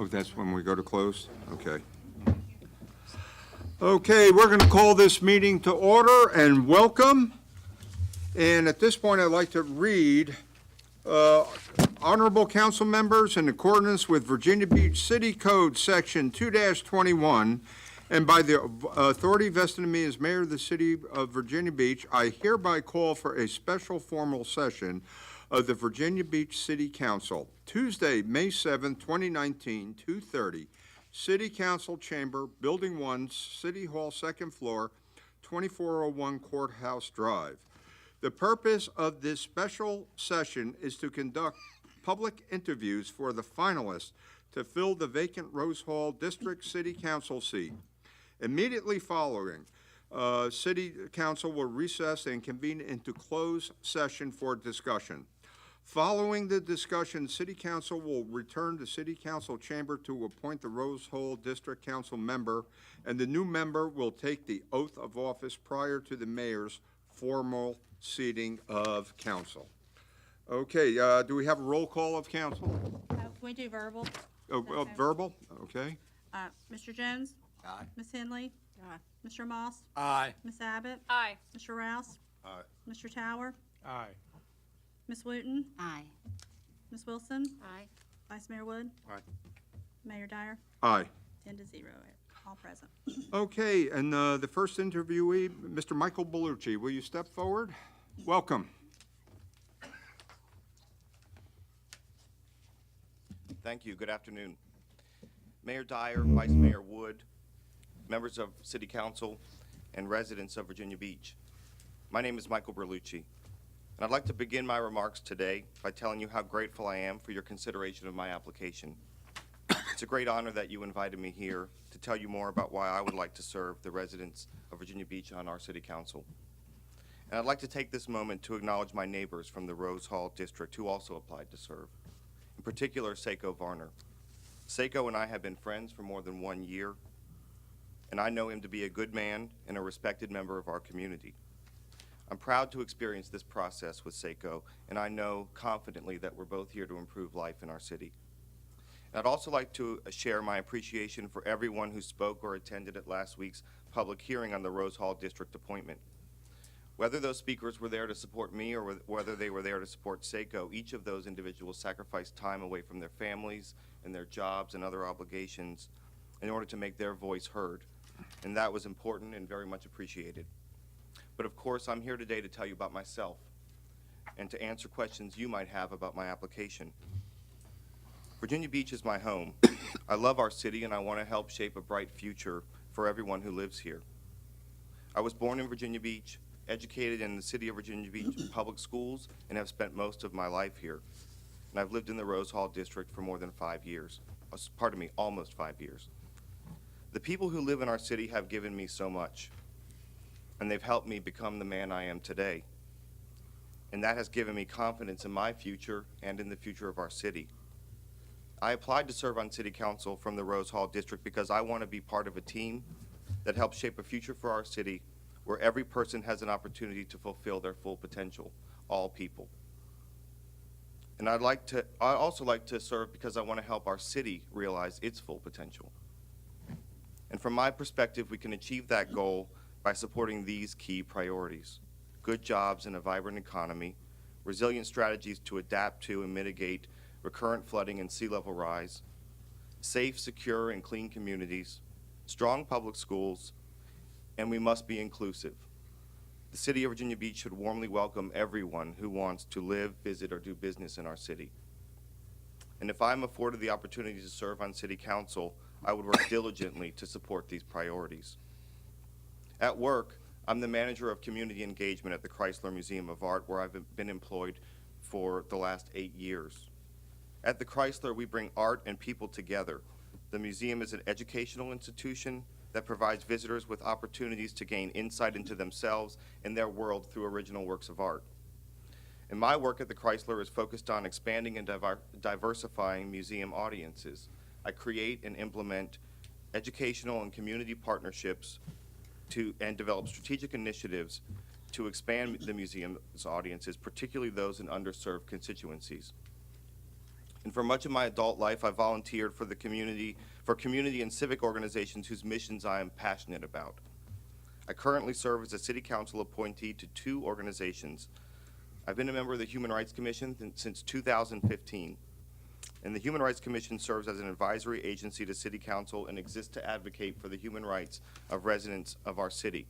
Oh, that's when we go to close? Okay. Okay, we're going to call this meeting to order and welcome. And at this point, I'd like to read, honorable council members, in accordance with Virginia Beach City Code Section 2-21, and by the authority vested in me as mayor of the city of Virginia Beach, I hereby call for a special formal session of the Virginia Beach City Council, Tuesday, May 7th, 2019, 2:30, City Council Chamber, Building 1, City Hall, 2nd floor, 2401 Courthouse Drive. The purpose of this special session is to conduct public interviews for the finalists to fill the vacant Rose Hall District City Council seat. Immediately following, City Council will recess and convene into closed session for discussion. Following the discussion, City Council will return to City Council Chamber to appoint the Rose Hall District Council member, and the new member will take the oath of office prior to the mayor's formal seating of council. Okay, do we have a roll call of council? Can we do verbal? Oh, verbal, okay. Mr. Jones? Aye. Ms. Henley? Aye. Mr. Moss? Aye. Ms. Abbott? Aye. Mr. Rouse? Aye. Mr. Tower? Aye. Ms. Wooten? Aye. Ms. Wilson? Aye. Vice Mayor Wood? Aye. Mayor Dyer? Aye. 10-0, all present. Okay, and the first interviewee, Mr. Michael Bellucci, will you step forward? Welcome. Thank you. Good afternoon. Mayor Dyer, Vice Mayor Wood, members of City Council, and residents of Virginia Beach. My name is Michael Berlucci, and I'd like to begin my remarks today by telling you how grateful I am for your consideration of my application. It's a great honor that you invited me here to tell you more about why I would like to serve the residents of Virginia Beach on our City Council. And I'd like to take this moment to acknowledge my neighbors from the Rose Hall District who also applied to serve. In particular, Seiko Varner. Seiko and I have been friends for more than 1 year, and I know him to be a good man and a respected member of our community. I'm proud to experience this process with Seiko, and I know confidently that we're both here to improve life in our city. And I'd also like to share my appreciation for everyone who spoke or attended at last week's public hearing on the Rose Hall District appointment. Whether those speakers were there to support me or whether they were there to support Seiko, each of those individuals sacrificed time away from their families and their jobs and other obligations in order to make their voice heard. And that was important and very much appreciated. But of course, I'm here today to tell you about myself and to answer questions you might have about my application. Virginia Beach is my home. I love our city and I want to help shape a bright future for everyone who lives here. I was born in Virginia Beach, educated in the city of Virginia Beach public schools, and have spent most of my life here. And I've lived in the Rose Hall District for more than 5 years. Pardon me, almost 5 years. The people who live in our city have given me so much, and they've helped me become the man I am today. And that has given me confidence in my future and in the future of our city. I applied to serve on City Council from the Rose Hall District because I want to be part of a team that helps shape a future for our city where every person has an opportunity to fulfill their full potential, all people. And I'd also like to serve because I want to help our city realize its full potential. And from my perspective, we can achieve that goal by supporting these key priorities: good jobs and a vibrant economy, resilient strategies to adapt to and mitigate recurrent flooding and sea level rise, safe, secure, and clean communities, strong public schools, and we must be inclusive. The city of Virginia Beach should warmly welcome everyone who wants to live, visit, or do business in our city. And if I'm afforded the opportunity to serve on City Council, I would work diligently to support these priorities. At work, I'm the manager of community engagement at the Chrysler Museum of Art, where I've been employed for the last 8 years. At the Chrysler, we bring art and people together. The museum is an educational institution that provides visitors with opportunities to gain insight into themselves and their world through original works of art. And my work at the Chrysler is focused on expanding and diversifying museum audiences. I create and implement educational and community partnerships and develop strategic initiatives to expand the museum's audiences, particularly those in underserved constituencies. And for much of my adult life, I volunteered for community and civic organizations whose missions I am passionate about. I currently serve as a City Council appointee to 2 organizations. I've been a member of the Human Rights Commission since 2015. And the Human Rights Commission serves as an advisory agency to City Council and exists to advocate for the human rights of residents of our city.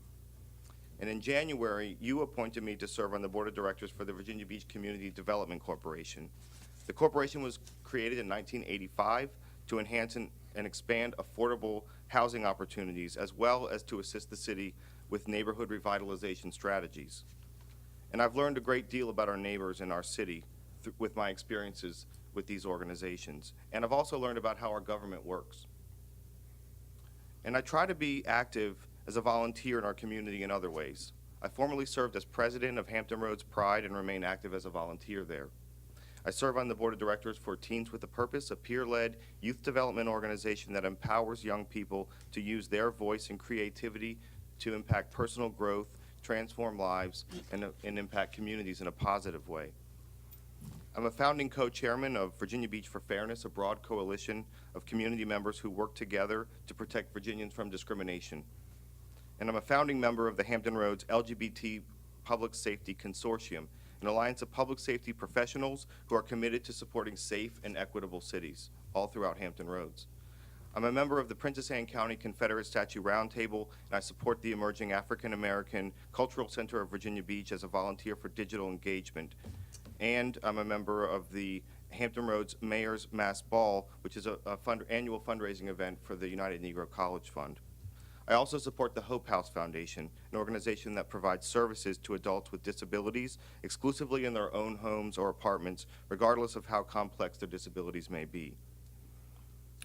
And in January, you appointed me to serve on the Board of Directors for the Virginia Beach Community Development Corporation. The corporation was created in 1985 to enhance and expand affordable housing opportunities, as well as to assist the city with neighborhood revitalization strategies. And I've learned a great deal about our neighbors in our city with my experiences with these organizations. And I've also learned about how our government works. And I try to be active as a volunteer in our community in other ways. I formerly served as president of Hampton Roads Pride and remain active as a volunteer there. I serve on the board of directors for Teens with a Purpose, a peer-led youth development organization that empowers young people to use their voice and creativity to impact personal growth, transform lives, and impact communities in a positive way. I'm a founding co-chairman of Virginia Beach for Fairness, a broad coalition of community members who work together to protect Virginians from discrimination. And I'm a founding member of the Hampton Roads LGBT Public Safety Consortium, an alliance of public safety professionals who are committed to supporting safe and equitable cities all throughout Hampton Roads. I'm a member of the Princess Anne County Confederate Statue Roundtable, and I support the emerging African American Cultural Center of Virginia Beach as a volunteer for digital engagement. And I'm a member of the Hampton Roads Mayor's Mass Ball, which is an annual fundraising event for the United Negro College Fund. I also support the Hope House Foundation, an organization that provides services to adults with disabilities exclusively in their own homes or apartments, regardless of how complex their disabilities may be.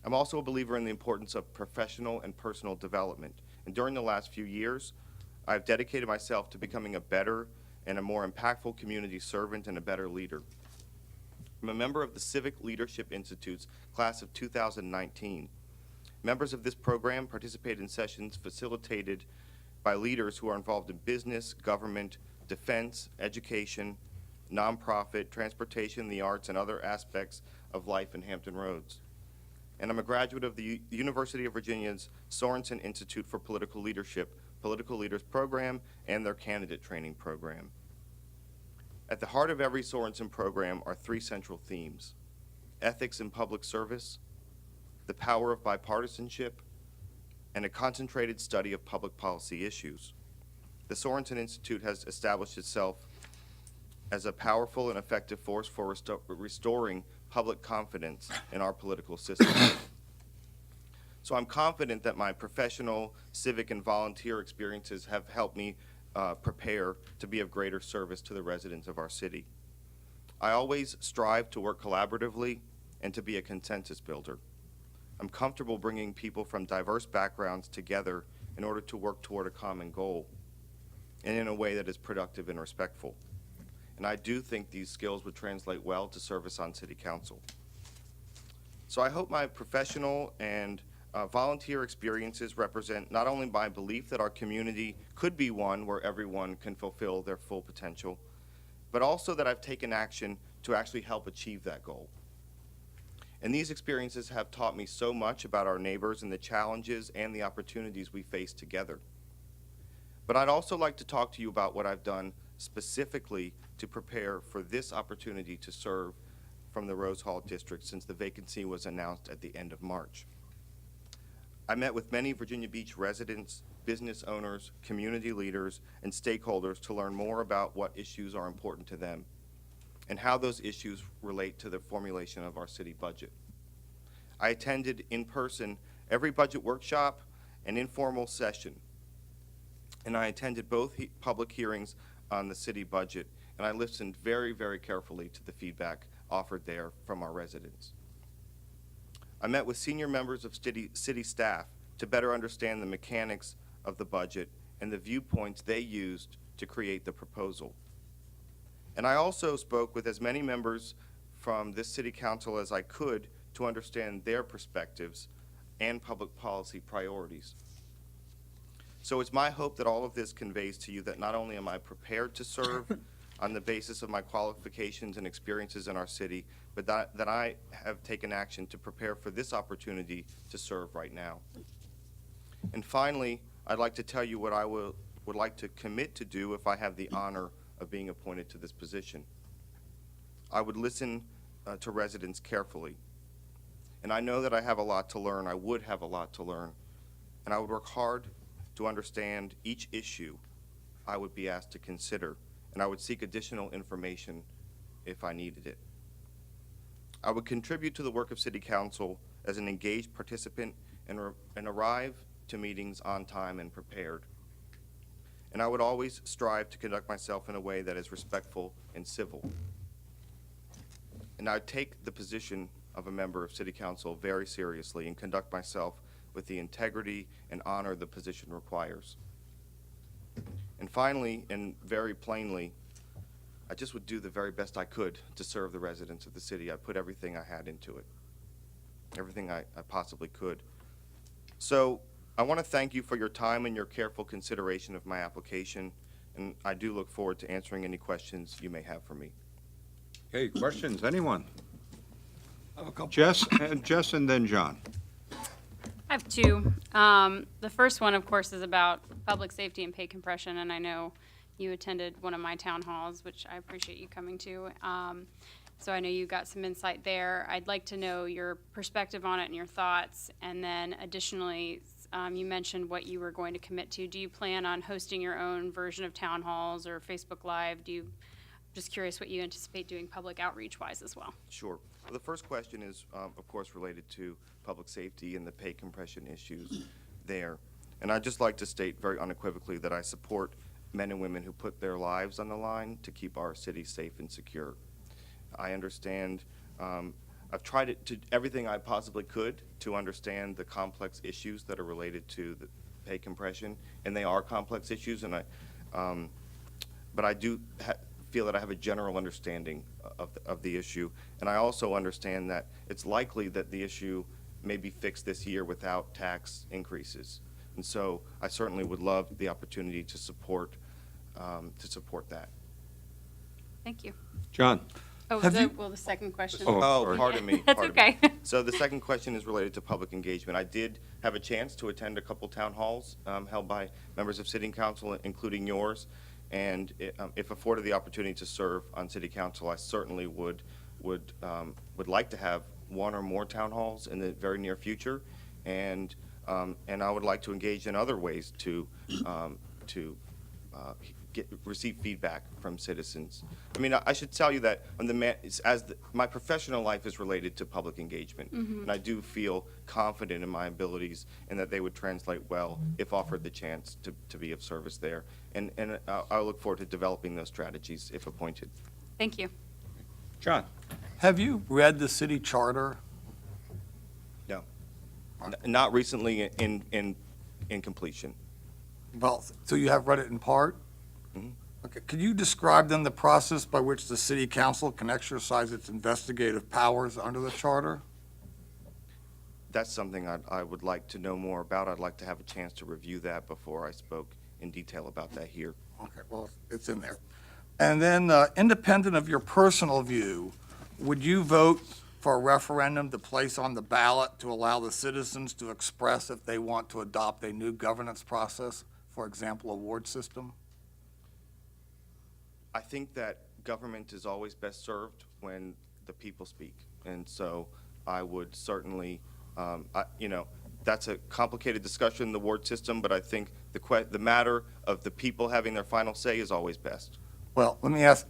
I'm also a believer in the importance of professional and personal development. And during the last few years, I've dedicated myself to becoming a better and a more impactful community servant and a better leader. I'm a member of the Civic Leadership Institute's class of 2019. Members of this program participate in sessions facilitated by leaders who are involved in business, government, defense, education, nonprofit, transportation, the arts, and other aspects of life in Hampton Roads. And I'm a graduate of the University of Virginia's Sorensen Institute for Political Leadership, Political Leaders Program, and their candidate training program. At the heart of every Sorensen program are 3 central themes: ethics in public service, the power of bipartisanship, and a concentrated study of public policy issues. The Sorensen Institute has established itself as a powerful and effective force for restoring public confidence in our political system. So I'm confident that my professional, civic, and volunteer experiences have helped me prepare to be of greater service to the residents of our city. I always strive to work collaboratively and to be a consensus builder. I'm comfortable bringing people from diverse backgrounds together in order to work toward a common goal, and in a way that is productive and respectful. And I do think these skills would translate well to service on City Council. So I hope my professional and volunteer experiences represent not only my belief that our community could be one where everyone can fulfill their full potential, but also that I've taken action to actually help achieve that goal. And these experiences have taught me so much about our neighbors and the challenges and the opportunities we face together. But I'd also like to talk to you about what I've done specifically to prepare for this opportunity to serve from the Rose Hall District since the vacancy was announced at the end of March. I met with many Virginia Beach residents, business owners, community leaders, and stakeholders to learn more about what issues are important to them and how those issues relate to the formulation of our city budget. I attended in person every budget workshop and informal session, and I attended both public hearings on the city budget, and I listened very, very carefully to the feedback offered there from our residents. I met with senior members of city staff to better understand the mechanics of the budget and the viewpoints they used to create the proposal. And I also spoke with as many members from this city council as I could to understand their perspectives and public policy priorities. So it's my hope that all of this conveys to you that not only am I prepared to serve, on the basis of my qualifications and experiences in our city, but that I have taken action to prepare for this opportunity to serve right now. And finally, I'd like to tell you what I would like to commit to do if I have the honor of being appointed to this position. I would listen to residents carefully. And I know that I have a lot to learn. I would have a lot to learn. And I would work hard to understand each issue I would be asked to consider, and I would seek additional information if I needed it. I would contribute to the work of City Council as an engaged participant and arrive to meetings on time and prepared. And I would always strive to conduct myself in a way that is respectful and civil. And I would take the position of a member of City Council very seriously and conduct myself with the integrity and honor the position requires. And finally, and very plainly, I just would do the very best I could to serve the residents of the city. I put everything I had into it, everything I possibly could. So I want to thank you for your time and your careful consideration of my application, and I do look forward to answering any questions you may have for me. Okay, questions, anyone? I have a couple. Jess and then John. I have two. The first one, of course, is about public safety and pay compression, and I know you attended one of my town halls, which I appreciate you coming to. So I know you got some insight there. I'd like to know your perspective on it and your thoughts. And then additionally, you mentioned what you were going to commit to. Do you plan on hosting your own version of town halls or Facebook Live? Just curious what you anticipate doing public outreach-wise as well. Sure. Well, the first question is, of course, related to public safety and the pay compression issues there. And I'd just like to state very unequivocally that I support men and women who put their lives on the line to keep our city safe and secure. I understand, I've tried everything I possibly could to understand the complex issues that are related to the pay compression, and they are complex issues, and but I do feel that I have a general understanding of the issue, and I also understand that it's likely that the issue may be fixed this year without tax increases. And so I certainly would love the opportunity to support that. Thank you. John? Oh, Have you- well, the second question. Oh, Oh, sorry. pardon me. That's pardon me. okay. So the second question is related to public engagement. I did have a chance to attend a couple town halls held by members of City Council, including yours. And if afforded the opportunity to serve on City Council, I certainly would like to have one or more town halls in the very near future. And I would like to engage in other ways to receive feedback from citizens. I mean, I should tell you that my professional life is related to public engagement, and I do feel confident in my abilities and that they would translate well if offered the chance to be of service there. And I look forward to developing those strategies if appointed. Thank you. John? Have you read the city charter? No, not recently in completion. Well, so you have read it in part? Mhm. Okay, could you describe then the process by which the city council can exercise its investigative powers under the charter? That's something I would like to know more about. I'd like to have a chance to review that before I spoke in detail about that here. Okay, well, it's in there. And then, independent of your personal view, would you vote for a referendum to place on the ballot to allow the citizens to express if they want to adopt a new governance process, for example, a ward system? I think that government is always best served when the people speak. And so I would certainly, that's a complicated discussion, the ward system, but I think the matter of the people having their final say is always best. Well, let me that's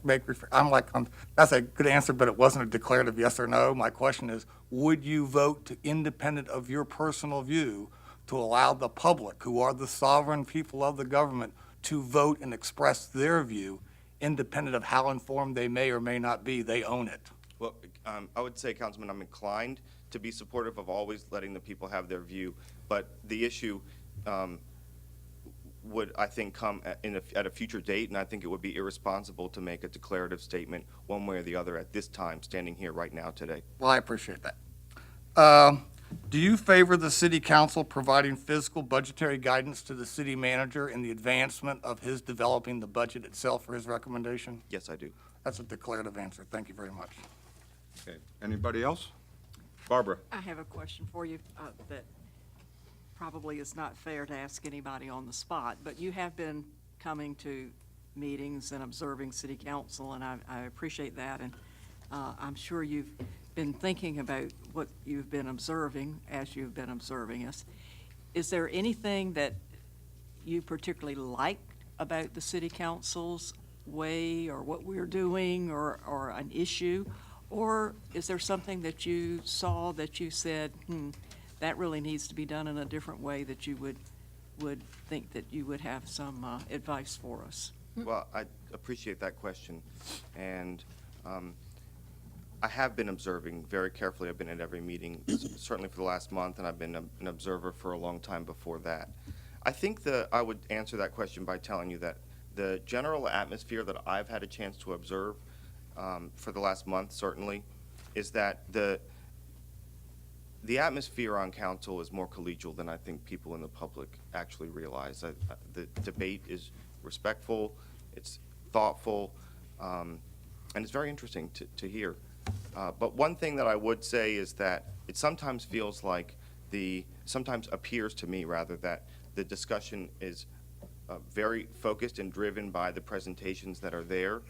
a good answer, but it wasn't a declarative yes or no. My question is, would you vote to, independent of your personal view, to allow the public, who are the sovereign people of the government, to vote and express their view, independent of how informed they may or may not be? They own it. Well, I would say, Councilman, I'm inclined to be supportive of always letting the people have their view, but the issue would, I think, come at a future date, and I think it would be irresponsible to make a declarative statement one way or the other at this time, standing here right now today. Well, I appreciate that. Do you favor the city council providing fiscal budgetary guidance to the city manager in the advancement of his developing the budget itself for his recommendation? Yes, I do. That's a declarative answer. Thank you very much. Okay. Anybody else? Barbara? I have a question for you that probably is not fair to ask anybody on the spot, but you have been coming to meetings and observing city council, and I appreciate that, and I'm sure you've been thinking about what you've been observing as you've been observing us. Is there anything that you particularly like about the city council's way or what we're doing or an issue? Or is there something that you saw that you said, that really needs to be done in a different way, that you would think that you would have some advice for us? Well, I appreciate that question, and I have been observing very carefully. I've been at every meeting, certainly for the last month, and I've been an observer for a long time before that. I think I would answer that question by telling you that the general atmosphere that I've had a chance to observe for the last month, certainly, is that the atmosphere on council is more collegial than I think people in the public actually realize. The debate is respectful, it's thoughtful, and it's very interesting to hear. But one thing that I would say is that it sometimes feels like sometimes appears to me, rather, that the discussion is very focused and driven by the presentations that are there,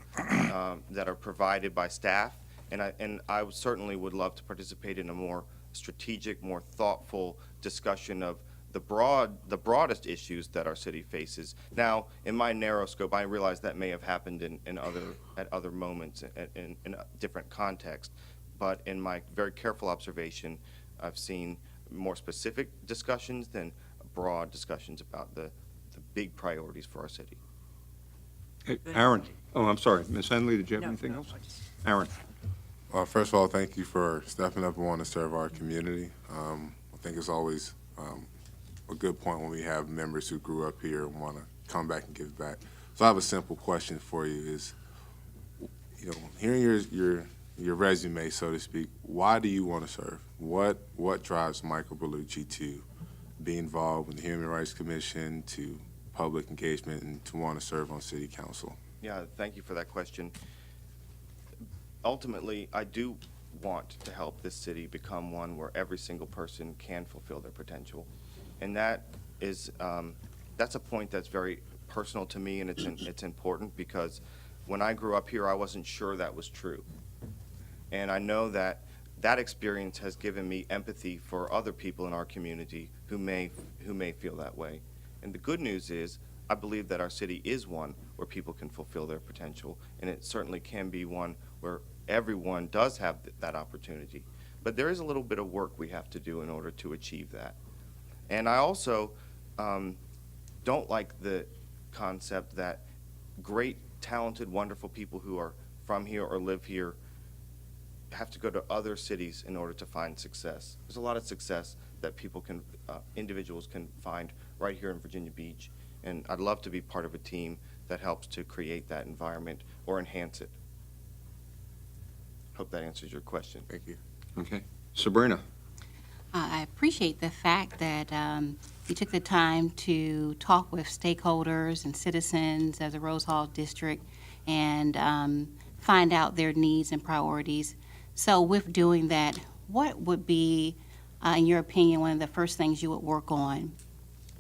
that are provided by staff. And I certainly would love to participate in a more strategic, more thoughtful discussion of the broadest issues that our city faces. Now, in my narrow scope, I realize that may have happened at other moments in a different context. But in my very careful observation, I've seen more specific discussions than broad discussions about the big priorities for our city. Hey, Aaron? Oh, I'm sorry. Ms. Henley, did you have No, anything no, else? I just- Aaron? First of all, thank you for stepping up and wanting to serve our community. I think it's always a good point when we have members who grew up here and want to come back and give back. So I have a simple question for you is, hearing your resume, so to speak, why do you want to serve? What drives Michael Berlucci to be involved with the Human Rights Commission, to public engagement, and to want to serve on city council? Yeah, thank you for that question. Ultimately, I do want to help this city become one where every single person can fulfill their potential. And that is, that's a point that's very personal to me, and it's important because when I grew up here, I wasn't sure that was true. And I know that experience has given me empathy for other people in our community who may feel that way. And the good news is, I believe that our city is one where people can fulfill their potential, and it certainly can be one where everyone does have that opportunity. But there is a little bit of work we have to do in order to achieve that. And I also don't like the concept that great, talented, wonderful people who are from here or live here have to go to other cities in order to find success. There's a lot of success that individuals can find right here in Virginia Beach. And I'd love to be part of a team that helps to create that environment or enhance it. Hope that answers your question. Thank you. Okay. Sabrina? I appreciate the fact that you took the time to talk with stakeholders and citizens of the Rose Hall District and find out their needs and priorities. So with doing that, what would be, in your opinion, one of the first things you would work on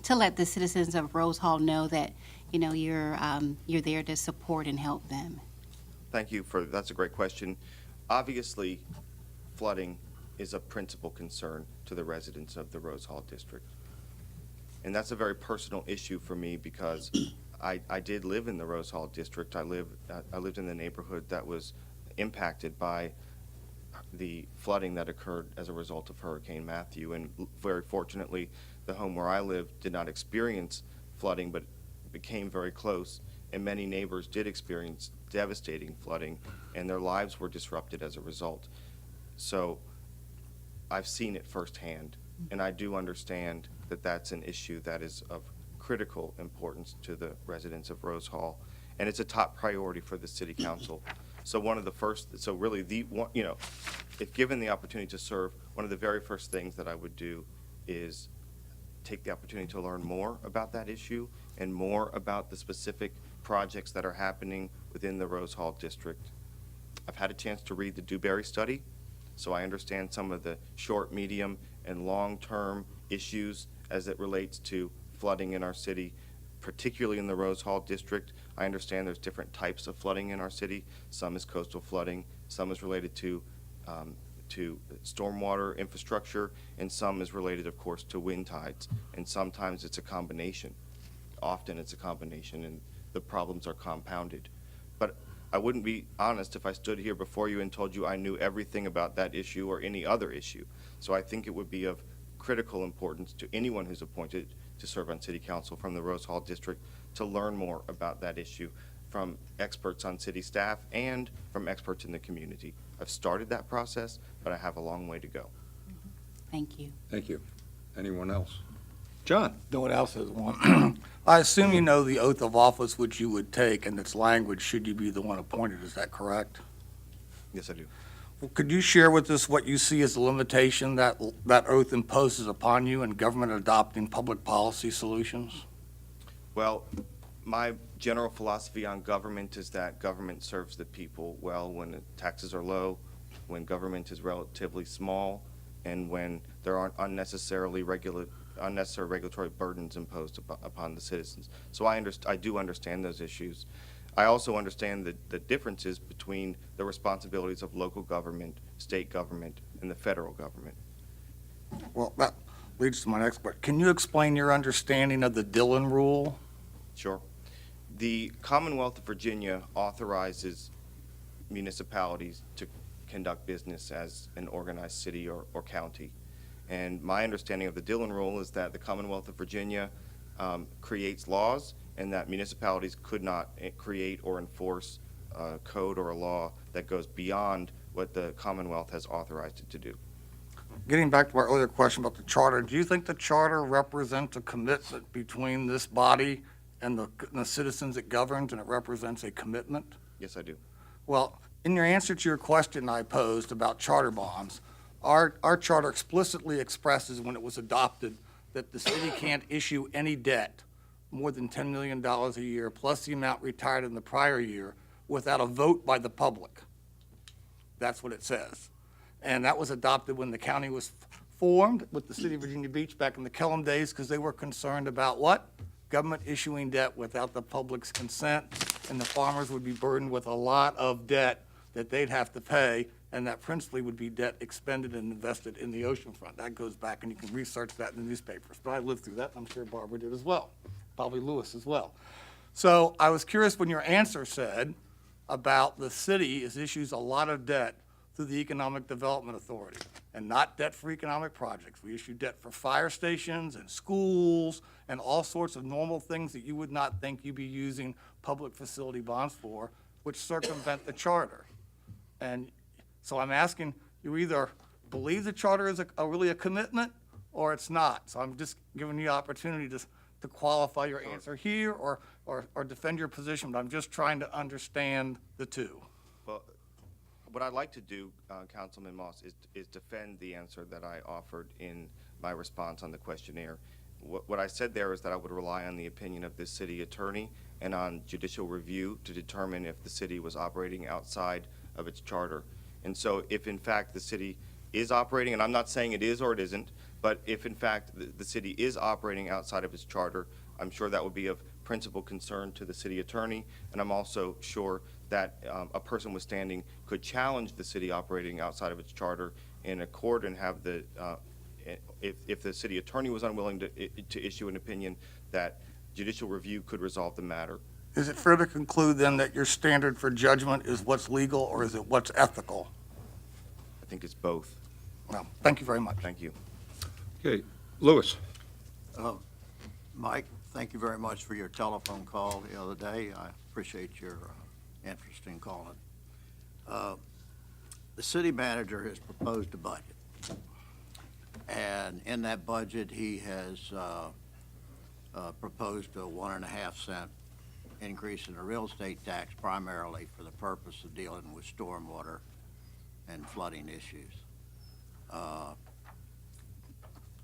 to let the citizens of Rose Hall know that, you're there to support and help them? Thank you that's a great question. Obviously, flooding is a principal concern to the residents of the Rose Hall District. And that's a very personal issue for me because I did live in the Rose Hall District. I lived in the neighborhood that was impacted by the flooding that occurred as a result of Hurricane Matthew. And very fortunately, the home where I lived did not experience flooding, but became very close. And many neighbors did experience devastating flooding, and their lives were disrupted as a result. So I've seen it firsthand, and I do understand that that's an issue that is of critical importance to the residents of Rose Hall, and it's a top priority for the City Council. So one of the first, so really if given the opportunity to serve, one of the very first things that I would do is take the opportunity to learn more about that issue and more about the specific projects that are happening within the Rose Hall District. I've had a chance to read the Dewberry study, so I understand some of the short, medium, and long-term issues as it relates to flooding in our city, particularly in the Rose Hall District. I understand there's different types of flooding in our city. Some is coastal flooding, some is related to stormwater infrastructure, and some is related, of course, to wind tides. And sometimes it's a combination. Often it's a combination, and the problems are compounded. But I wouldn't be honest if I stood here before you and told you I knew everything about that issue or any other issue. So I think it would be of critical importance to anyone who's appointed to serve on City Council from the Rose Hall District to learn more about that issue from experts on city staff and from experts in the community. I've started that process, but I have a long way to go. Thank you. Thank you. Anyone else? John? No one else has one. I assume you know the oath of office which you would take and its language should you be the one appointed, is that correct? Yes, I do. Well, could you share with us what you see as the limitation that oath imposes upon you in government adopting public policy solutions? Well, my general philosophy on government is that government serves the people well when the taxes are low, when government is relatively small, and when there aren't unnecessary regulatory burdens imposed upon the citizens. So I do understand those issues. I also understand the differences between the responsibilities of local government, state government, and the federal government. Well, that leads to my next question. Can you explain your understanding of the Dillon Rule? Sure. The Commonwealth of Virginia authorizes municipalities to conduct business as an organized city or county. And my understanding of the Dillon Rule is that the Commonwealth of Virginia creates laws and that municipalities could not create or enforce a code or a law that goes beyond what the Commonwealth has authorized it to do. Getting back to our earlier question about the charter, do you think the charter represents a commitment between this body and the citizens it governs, and it represents a commitment? Yes, I do. Well, in your answer to your question I posed about charter bonds, our charter explicitly expresses when it was adopted that the city can't issue any debt more than $10 million a year, plus the amount retired in the prior year, without a vote by the public. That's what it says. And that was adopted when the county was formed with the city of Virginia Beach back in the Kellum days, because they were concerned about what? Government issuing debt without the public's consent, and the farmers would be burdened with a lot of debt that they'd have to pay, and that principally would be debt expended and invested in the oceanfront. That goes back, and you can research that in the newspapers. But I lived through that, and I'm sure Barbara did as well, probably Lewis as well. So I was curious when your answer said about the city issues a lot of debt through the Economic Development Authority, and not debt for economic projects. We issue debt for fire stations and schools and all sorts of normal things that you would not think you'd be using public facility bonds for, which circumvent the charter. And so I'm asking, you either believe the charter is really a commitment or it's not. So I'm just giving you the opportunity to qualify your answer here or defend your position, but I'm just trying to understand the two. Well, what I'd like to do, Councilman Moss, is defend the answer that I offered in my response on the questionnaire. What I said there is that I would rely on the opinion of the city attorney and on judicial review to determine if the city was operating outside of its charter. And so if in fact the city is operating, and I'm not saying it is or it isn't, but if in fact the city is operating outside of its charter, I'm sure that would be of principal concern to the city attorney, and I'm also sure that a person with standing could challenge the city operating outside of its charter in a court and have the, if the city attorney was unwilling to issue an opinion, that judicial review could resolve the matter. Is it fair to conclude then that your standard for judgment is what's legal or is it what's ethical? I think it's both. Well, thank you very much. Thank you. Okay, Lewis? Mike, thank you very much for your telephone call the other day. I appreciate your interest in calling. The city manager has proposed a budget. And in that budget, he has proposed a 1.5 cent increasing the real estate tax primarily for the purpose of dealing with stormwater and flooding issues.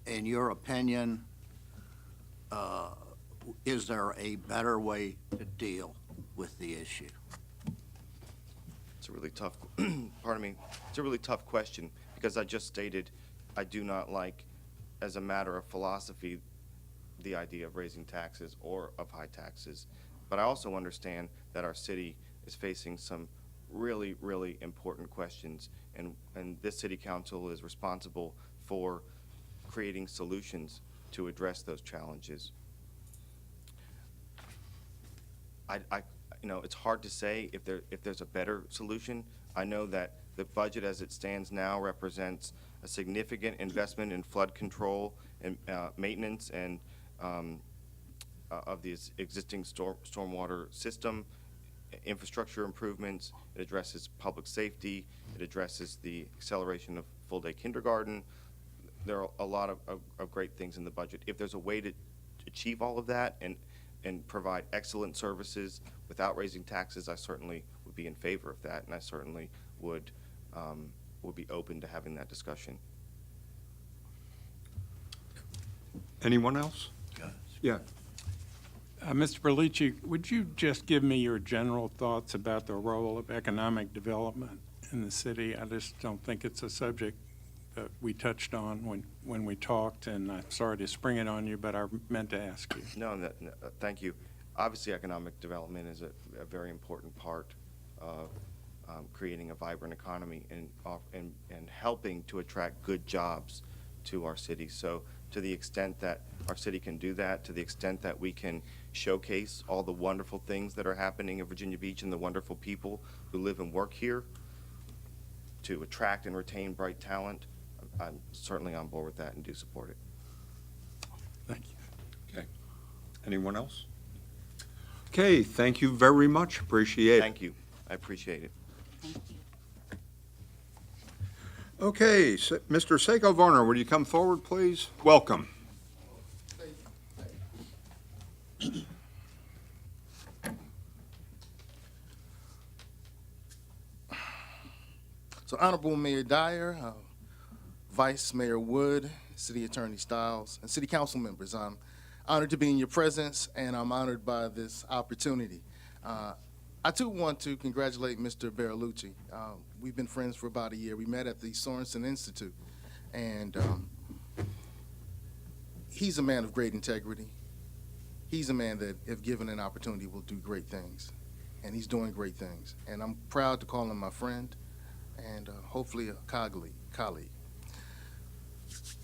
In your opinion, is there a better way to deal with the issue? It's a really tough, pardon me, it's a really tough question, because I just stated I do not like, as a matter of philosophy, the idea of raising taxes or of high taxes. But I also understand that our city is facing some really, really important questions, and this city council is responsible for creating solutions to address those challenges. You know, it's hard to say if there's a better solution. I know that the budget as it stands now represents a significant investment in flood control and maintenance and of the existing stormwater system, infrastructure improvements. It addresses public safety. It addresses the acceleration of full-day kindergarten. There are a lot of great things in the budget. If there's a way to achieve all of that and provide excellent services without raising taxes, I certainly would be in favor of that, and I certainly would be open to having that discussion. Anyone else? Yeah. Mr. Berlucci, would you just give me your general thoughts about the role of economic development in the city? I just don't think it's a subject that we touched on when we talked, and I'm sorry to spring it on you, but I meant to ask you. No, thank you. Obviously, economic development is a very important part of creating a vibrant economy and helping to attract good jobs to our city. So to the extent that our city can do that, to the extent that we can showcase all the wonderful things that are happening in Virginia Beach and the wonderful people who live and work here, to attract and retain bright talent, I'm certainly on board with that and do support it. Thank you. Okay. Anyone else? Okay, thank you very much. Appreciate it. Thank you. I appreciate it. Thank you. Okay, Mr. Seiko Varner, would you come forward, please? Welcome. So Honorable Mayor Dyer, Vice Mayor Wood, City Attorney Stiles, and City Council members, I'm honored to be in your presence, and I'm honored by this opportunity. I too want to congratulate Mr. Berlucci. We've been friends for about a year. We met at the Sorensen Institute, and he's a man of great integrity. He's a man that, if given an opportunity, will do great things, and he's doing great things. And I'm proud to call him my friend and hopefully a colleague.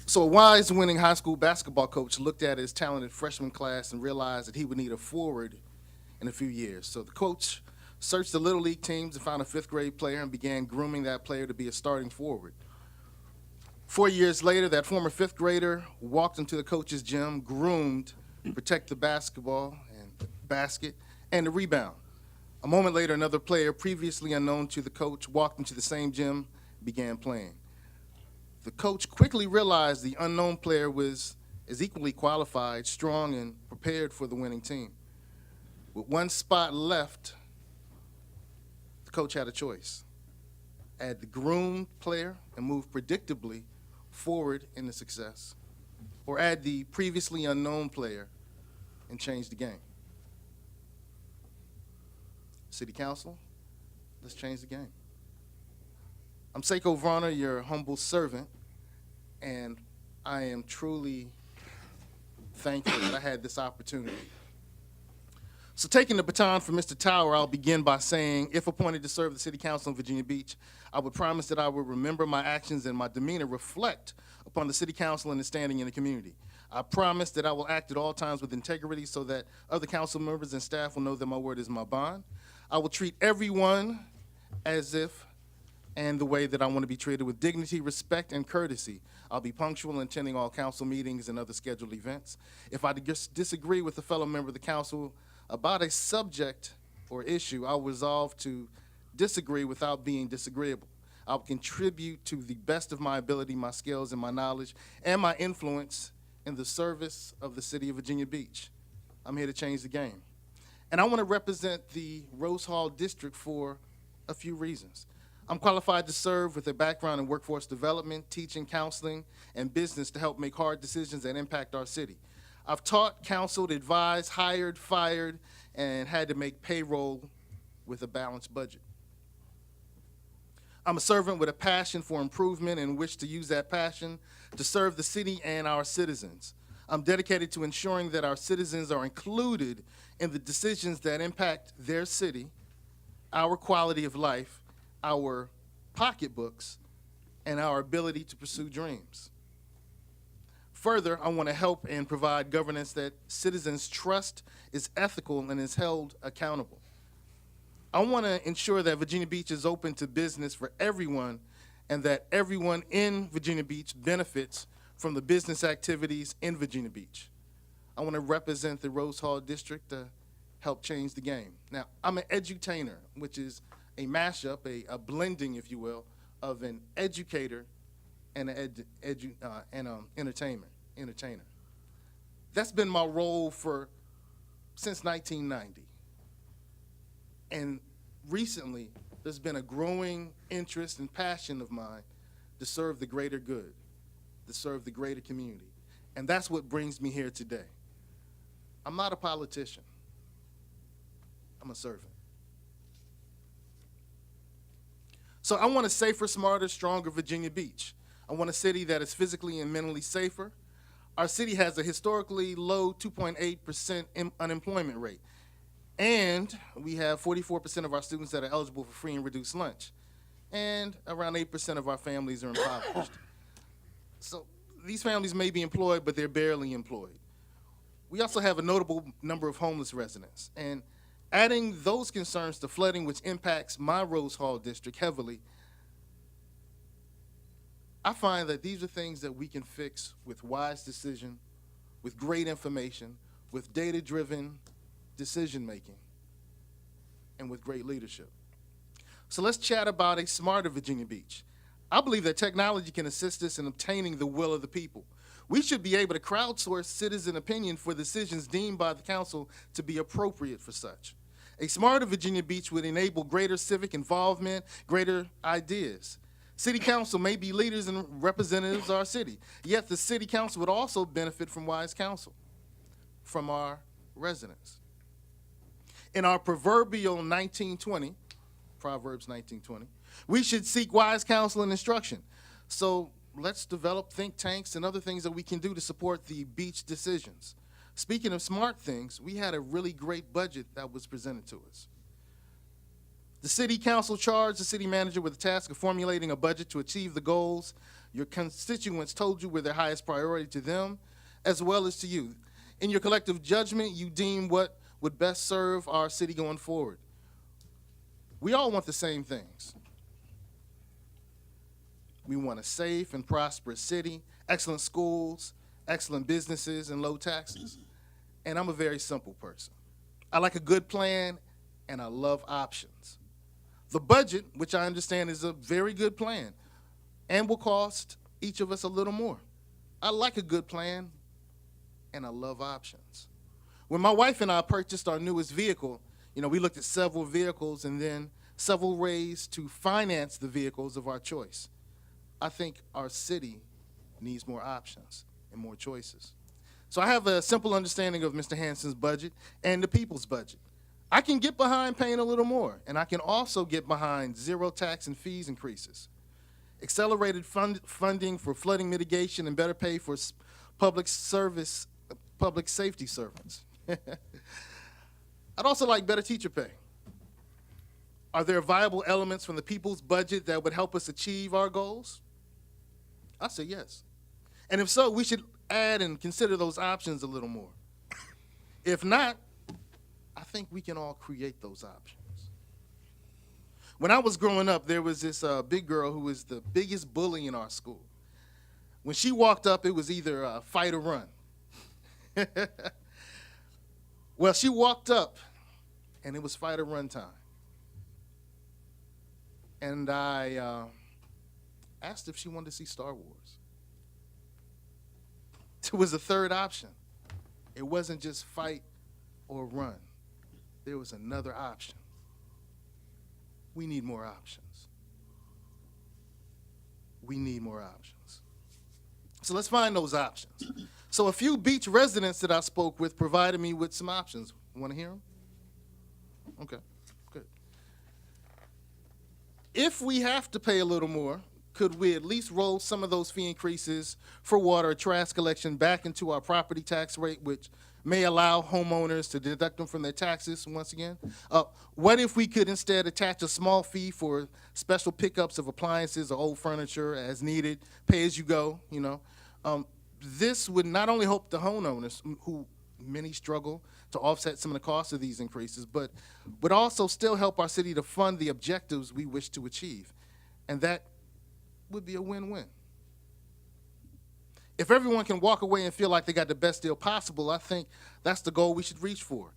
So a wise, winning high school basketball coach looked at his talented freshman class and realized that he would need a forward in a few years. So the coach searched the Little League teams and found a fifth-grade player and began grooming that player to be a starting forward. 4 years later, that former fifth grader walked into the coach's gym, groomed to protect the basketball and the basket and the rebound. A moment later, another player, previously unknown to the coach, walked into the same gym and began playing. The coach quickly realized the unknown player was as equally qualified, strong, and prepared for the winning team. With one spot left, the coach had a choice. Add the groomed player and move predictably forward in the success, or add the previously unknown player and change the game. City Council, let's change the game. I'm Seiko Varner, your humble servant, and I am truly thankful that I had this opportunity. So taking the baton from Mr. Tower, I'll begin by saying, if appointed to serve the City Council in Virginia Beach, I would promise that I would remember my actions and my demeanor reflect upon the City Council and its standing in the community. I promise that I will act at all times with integrity so that other council members and staff will know that my word is my bond. I will treat everyone as if and the way that I want to be treated, with dignity, respect, and courtesy. I'll be punctual in attending all council meetings and other scheduled events. If I disagree with a fellow member of the council about a subject or issue, I'll resolve to disagree without being disagreeable. I'll contribute to the best of my ability, my skills, and my knowledge, and my influence in the service of the city of Virginia Beach. I'm here to change the game. And I want to represent the Rose Hall District for a few reasons. I'm qualified to serve with a background in workforce development, teaching, counseling, and business to help make hard decisions that impact our city. I've taught, counseled, advised, hired, fired, and had to make payroll with a balanced budget. I'm a servant with a passion for improvement and wish to use that passion to serve the city and our citizens. I'm dedicated to ensuring that our citizens are included in the decisions that impact their city, our quality of life, our pocketbooks, and our ability to pursue dreams. Further, I want to help and provide governance that citizens trust is ethical and is held accountable. I want to ensure that Virginia Beach is open to business for everyone and that everyone in Virginia Beach benefits from the business activities in Virginia Beach. I want to represent the Rose Hall District to help change the game. Now, I'm an edutainer, which is a mashup, a blending, if you will, of an educator and an entertainer. That's been my role since 1990. And recently, there's been a growing interest and passion of mine to serve the greater good, to serve the greater community. And that's what brings me here today. I'm not a politician. I'm a servant. So I want a safer, smarter, stronger Virginia Beach. I want a city that is physically and mentally safer. Our city has a historically low 2.8% unemployment rate. And we have 44% of our students that are eligible for free and reduced lunch. And around 8% of our families are impoverished. So these families may be employed, but they're barely employed. We also have a notable number of homeless residents. And adding those concerns to flooding, which impacts my Rose Hall district heavily, I find that these are things that we can fix with wise decision, with great information, with data-driven decision-making, and with great leadership. So let's chat about a smarter Virginia Beach. I believe that technology can assist us in obtaining the will of the people. We should be able to crowdsource citizen opinion for decisions deemed by the council to be appropriate for such. A smarter Virginia Beach would enable greater civic involvement, greater ideas. City council may be leaders and representatives of our city, yet the city council would also benefit from wise counsel from our residents. In our proverbial 1920, Proverbs 19:20, we should seek wise counsel and instruction. So let's develop think tanks and other things that we can do to support the beach decisions. Speaking of smart things, we had a really great budget that was presented to us. The city council charged the city manager with the task of formulating a budget to achieve the goals your constituents told you were their highest priority to them, as well as to you. In your collective judgment, you deem what would best serve our city going forward. We all want the same things. We want a safe and prosperous city, excellent schools, excellent businesses, and low taxes. And I'm a very simple person. I like a good plan, and I love options. The budget, which I understand is a very good plan, and will cost each of us a little more. I like a good plan, and I love options. When my wife and I purchased our newest vehicle, we looked at several vehicles and then several ways to finance the vehicles of our choice. I think our city needs more options and more choices. So I have a simple understanding of Mr. Hansen's budget and the people's budget. I can get behind paying a little more, and I can also get behind zero tax and fees increases, accelerated funding for flooding mitigation, and better pay for public safety servants. I'd also like better teacher pay. Are there viable elements from the people's budget that would help us achieve our goals? I say yes. And if so, we should add and consider those options a little more. If not, I think we can all create those options. When I was growing up, there was this big girl who was the biggest bully in our school. When she walked up, it was either fight or run. Well, she walked up, and it was fight or run time. And I asked if she wanted to see Star Wars. There was a third option. It wasn't just fight or run. there was another option. We need more options. We need more options. So let's find those options. So a few beach residents that I spoke with provided me with some options. Want to hear them? Okay, good. If we have to pay a little more, could we at least roll some of those fee increases for water or trash collection back into our property tax rate, which may allow homeowners to deduct them from their taxes once again? What if we could instead attach a small fee for special pickups of appliances or old furniture as needed, pay as you go, you know? This would not only help the homeowners, who many struggle to offset some of the costs of these increases, but would also still help our city to fund the objectives we wish to achieve. And that would be a win-win. If everyone can walk away and feel like they got the best deal possible, I think that's the goal we should reach for.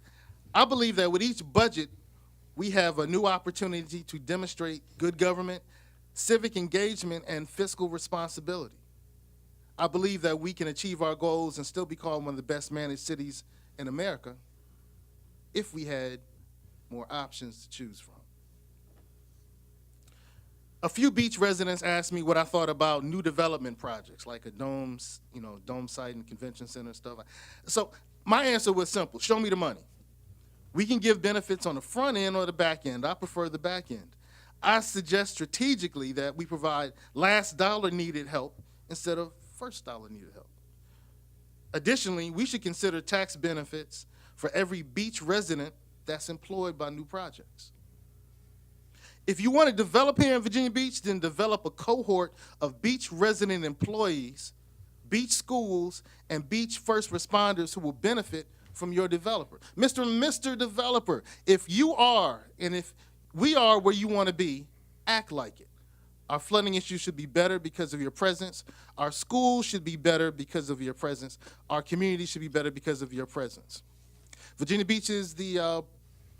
I believe that with each budget, we have a new opportunity to demonstrate good government, civic engagement, and fiscal responsibility. I believe that we can achieve our goals and still be called one of the best managed cities in America if we had more options to choose from. A few beach residents asked me what I thought about new development projects, like a dome site and convention center and stuff. So my answer was simple: show me the money. We can give benefits on the front end or the back end. I prefer the back end. I suggest strategically that we provide last dollar needed help instead of first dollar needed help. Additionally, we should consider tax benefits for every beach resident that's employed by new projects. If you want to develop here in Virginia Beach, then develop a cohort of beach resident employees, beach schools, and beach first responders who will benefit from your developer. Mr. Developer, if you are, and if we are where you want to be, act like it. Our flooding issues should be better because of your presence. Our schools should be better because of your presence. Our community should be better because of your presence. Virginia Beach is the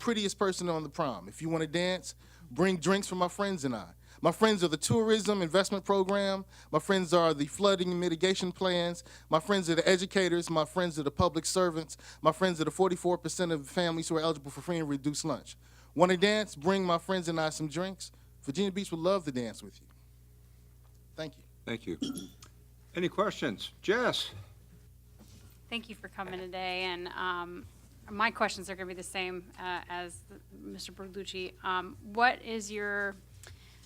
prettiest person on the prom. If you want to dance, bring drinks for my friends and I. My friends are the tourism investment program. My friends are the flooding mitigation plans. My friends are the educators. My friends are the public servants. My friends are the 44% of families who are eligible for free and reduced lunch. Want to dance? Bring my friends and I some drinks. Virginia Beach would love to dance with you. Thank you. Thank you. Any questions? Jess? Thank you for coming today, and my questions are going to be the same as Mr. Berlucci.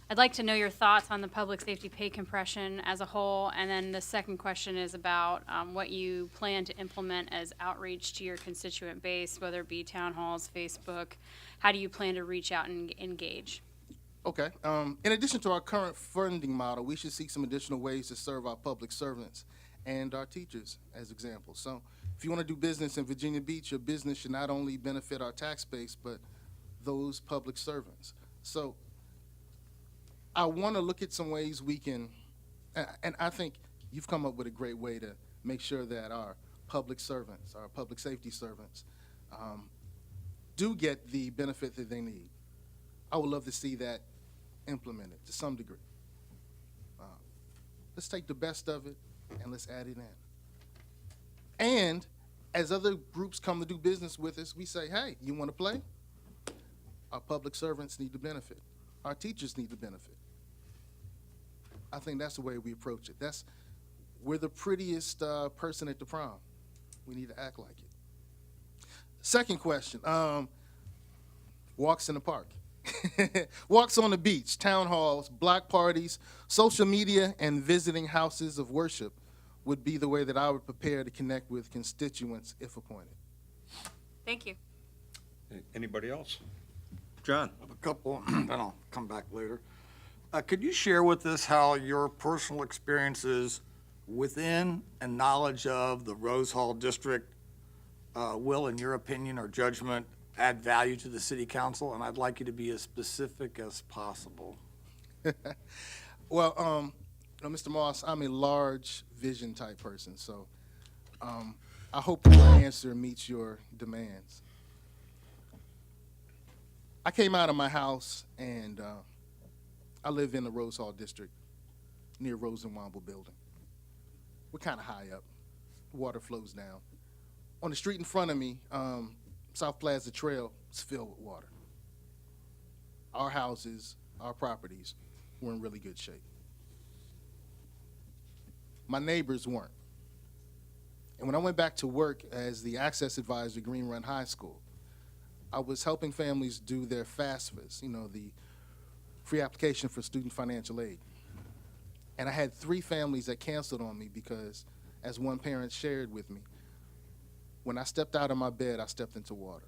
I'd like to know your thoughts on the public safety pay compression as a whole, and then the second question is about what you plan to implement as outreach to your constituent base, whether it be town halls, Facebook. How do you plan to reach out and engage? Okay. In addition to our current funding model, we should seek some additional ways to serve our public servants and our teachers as examples. So if you want to do business in Virginia Beach, your business should not only benefit our tax base, but those public servants. So I want to look at some ways we can, and I think you've come up with a great way to make sure that our public servants, our public safety servants, do get the benefit that they need. I would love to see that implemented to some degree. Let's take the best of it and let's add it in. And as other groups come to do business with us, we say, hey, you want to play? Our public servants need to benefit. Our teachers need to benefit. I think that's the way we approach it. We're the prettiest person at the prom. We need to act like it. Second question, walks in the park. Walks on the beach, town halls, block parties, social media, and visiting houses of worship would be the way that I would prepare to connect with constituents if appointed. Thank you. Anybody else? John? I have a couple, then I'll come back later. Could you share with us how your personal experiences within and knowledge of the Rose Hall District will, in your opinion or judgment, add value to the city council? And I'd like you to be as specific as possible. Well, Mr. Moss, I'm a large vision type person, so I hope that my answer meets your demands. I came out of my house and I live in the Rose Hall District near Rose and Womble Building. We're kind of high up. Water flows down. On the street in front of me, South Plaza Trail was filled with water. Our houses, our properties were in really good shape. My neighbors weren't. And when I went back to work as the access advisor at Green Run High School, I was helping families do their FAFSAs, the free application for student financial aid. And I had 3 families that canceled on me because, as one parent shared with me, when I stepped out of my bed, I stepped into water.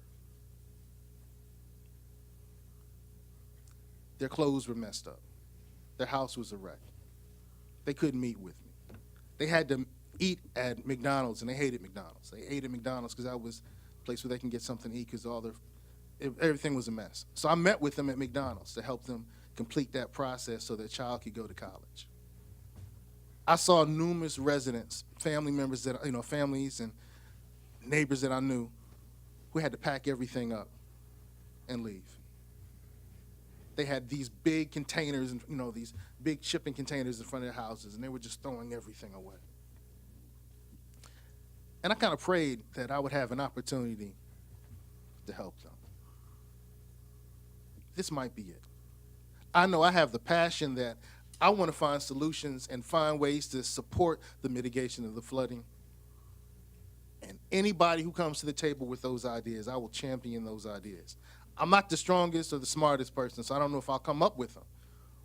Their clothes were messed up. Their house was a wreck. They couldn't meet with me. They had to eat at McDonald's, and they hated McDonald's. They ate at McDonald's because that was a place where they can get something to eat because everything was a mess. So I met with them at McDonald's to help them complete that process so their child could go to college. I saw numerous residents, family members families and neighbors that I knew who had to pack everything up and leave. They had these big containers, and these big shipping containers in front of their houses, and they were just throwing everything away. And I kind of prayed that I would have an opportunity to help them. This might be it. I know I have the passion that I want to find solutions and find ways to support the mitigation of the flooding. And anybody who comes to the table with those ideas, I will champion those ideas. I'm not the strongest or the smartest person, so I don't know if I'll come up with them.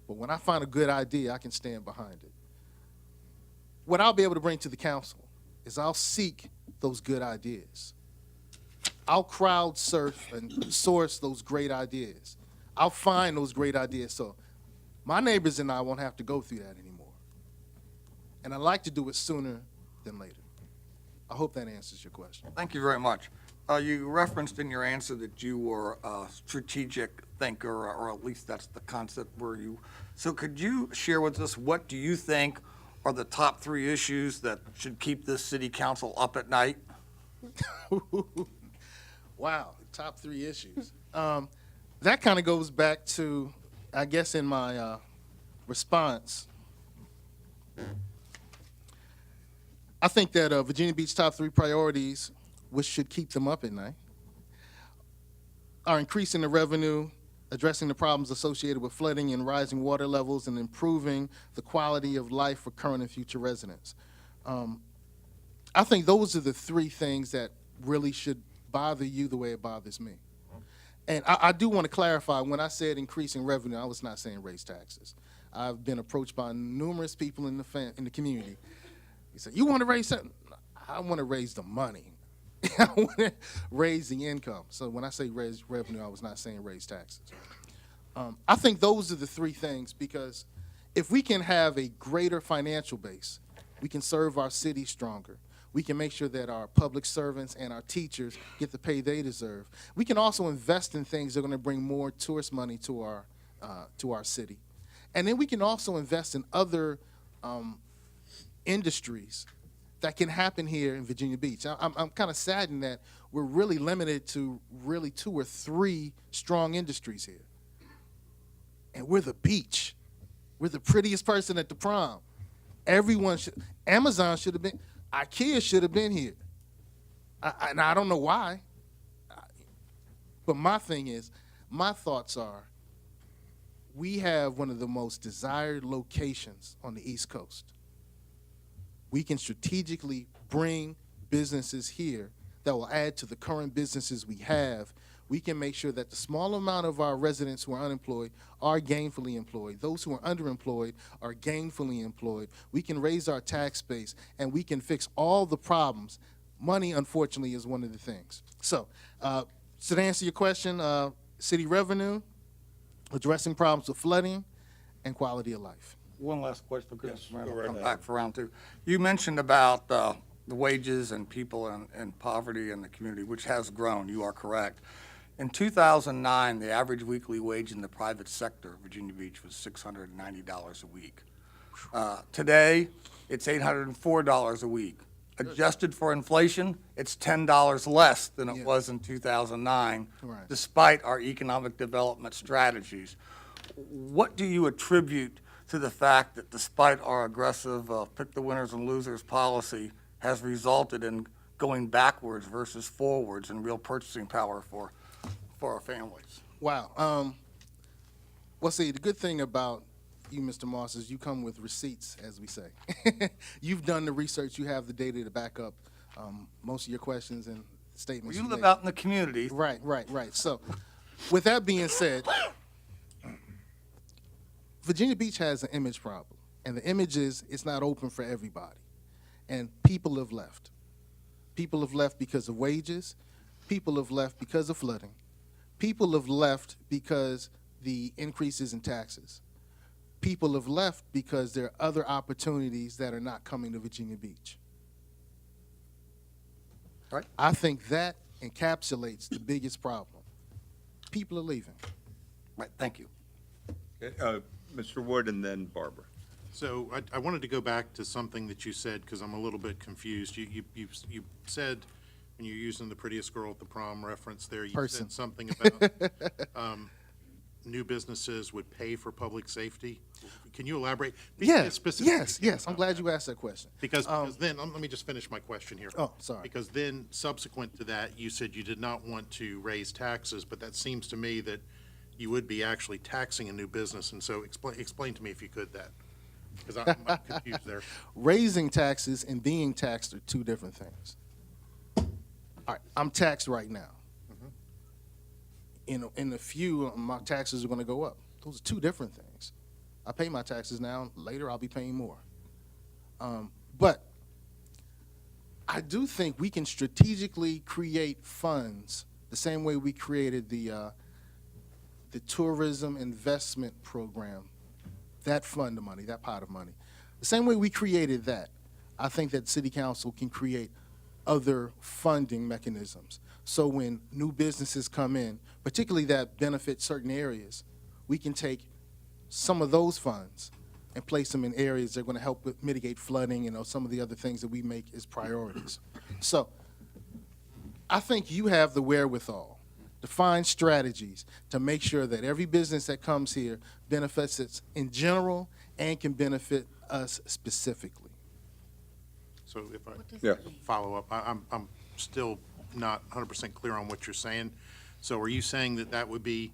But when I find a good idea, I can stand behind it. What I'll be able to bring to the council is I'll seek those good ideas. I'll crowd surf and source those great ideas. I'll find those great ideas so my neighbors and I won't have to go through that anymore. And I'd like to do it sooner than later. I hope that answers your question. Thank you very much. You referenced in your answer that you were a strategic thinker, or at least that's the concept so could you share with us, what do you think are the top 3 issues that should keep this city council up at night? Wow, top 3 issues. That kind of goes back to, I guess, in my response. I think that Virginia Beach's top 3 priorities, which should keep them up at night, are increasing the revenue, addressing the problems associated with flooding and rising water levels, and improving the quality of life for current and future residents. I think those are the 3 things that really should bother you the way it bothers me. And I do want to clarify, when I said increasing revenue, I was not saying raise taxes. I've been approached by numerous people in the community. He said, "You want to raise something?" I want to raise the money. I want to raise the income. So when I say raise revenue, I was not saying raise taxes. I think those are the 3 things, because if we can have a greater financial base, we can serve our city stronger. We can make sure that our public servants and our teachers get the pay they deserve. We can also invest in things that are going to bring more tourist money to our city. And then we can also invest in other industries that can happen here in Virginia Beach. I'm kind of saddened that we're really limited to really 2 or 3 strong industries here. And we're the beach. We're the prettiest person at the prom. Amazon should have been, IKEA should have been here. And I don't know why. But my thing is, my thoughts are, we have one of the most desired locations on the East Coast. We can strategically bring businesses here that will add to the current businesses we have. We can make sure that the small amount of our residents who are unemployed are gainfully employed. Those who are underemployed are gainfully employed. We can raise our tax base, and we can fix all the problems. Money, unfortunately, is one of the things. So to answer your question, city revenue, addressing problems with flooding, and quality of life. One last question, Yes, go I'll right come ahead. back for round 2. You mentioned about the wages and people in poverty in the community, which has grown. You are correct. In 2009, the average weekly wage in the private sector of Virginia Beach was $690 a week. Today, it's $804 a week. Adjusted for inflation, it's $10 less than it was in 2009, Right. despite our economic development strategies. What do you attribute to the fact that despite our aggressive pick the winners and losers policy has resulted in going backwards versus forwards and real purchasing power for our families. Wow. Well, see, the good thing about you, Mr. Moss, is you come with receipts, as we say. You've done the research. You have the data to back up most of your questions and statements. You live make. out in the community. Right. So, with that being said, Virginia Beach has an image problem, and the image is it's not open for everybody, and people have left. People have left because of wages. People have left because of flooding. People have left because the increases in taxes. People have left because there are other opportunities that are not coming to Virginia Beach. Right. I think that encapsulates the biggest problem. People are leaving. Right, thank you. Okay, Mr. Wood and then Barbara. So I wanted to go back to something that you said, because I'm a little bit confused. You said, when you're using the prettiest girl at the prom reference there, you Person. said something about new businesses would pay for public safety. Can you elaborate? Be specific Yes. I'm about glad that. you asked that question. Because then, let me just finish my question here. Oh, sorry. Because then, subsequent to that, you said you did not want to raise taxes, but that seems to me that you would be actually taxing a new business, and so explain to me, if you could, that, because I'm confused there. Raising taxes and being taxed are two different things. All right, I'm taxed right now. In a few, my taxes are going to go up. Those are two different things. I pay my taxes now. Later, I'll be paying more. But I do think we can strategically create funds the same way we created the tourism investment program, that fund of money, that pot of money. The same way we created that, I think that City Council can create other funding mechanisms. So when new businesses come in, particularly that benefit certain areas, we can take some of those funds and place them in areas that are going to help with mitigate flooding and some of the other things that we make as priorities. So I think you have the wherewithal to find strategies to make sure that every business that comes here benefits us in general and can benefit us specifically. So if I Yeah. follow up, I'm still not 100% clear on what you're saying. So are you saying that that would be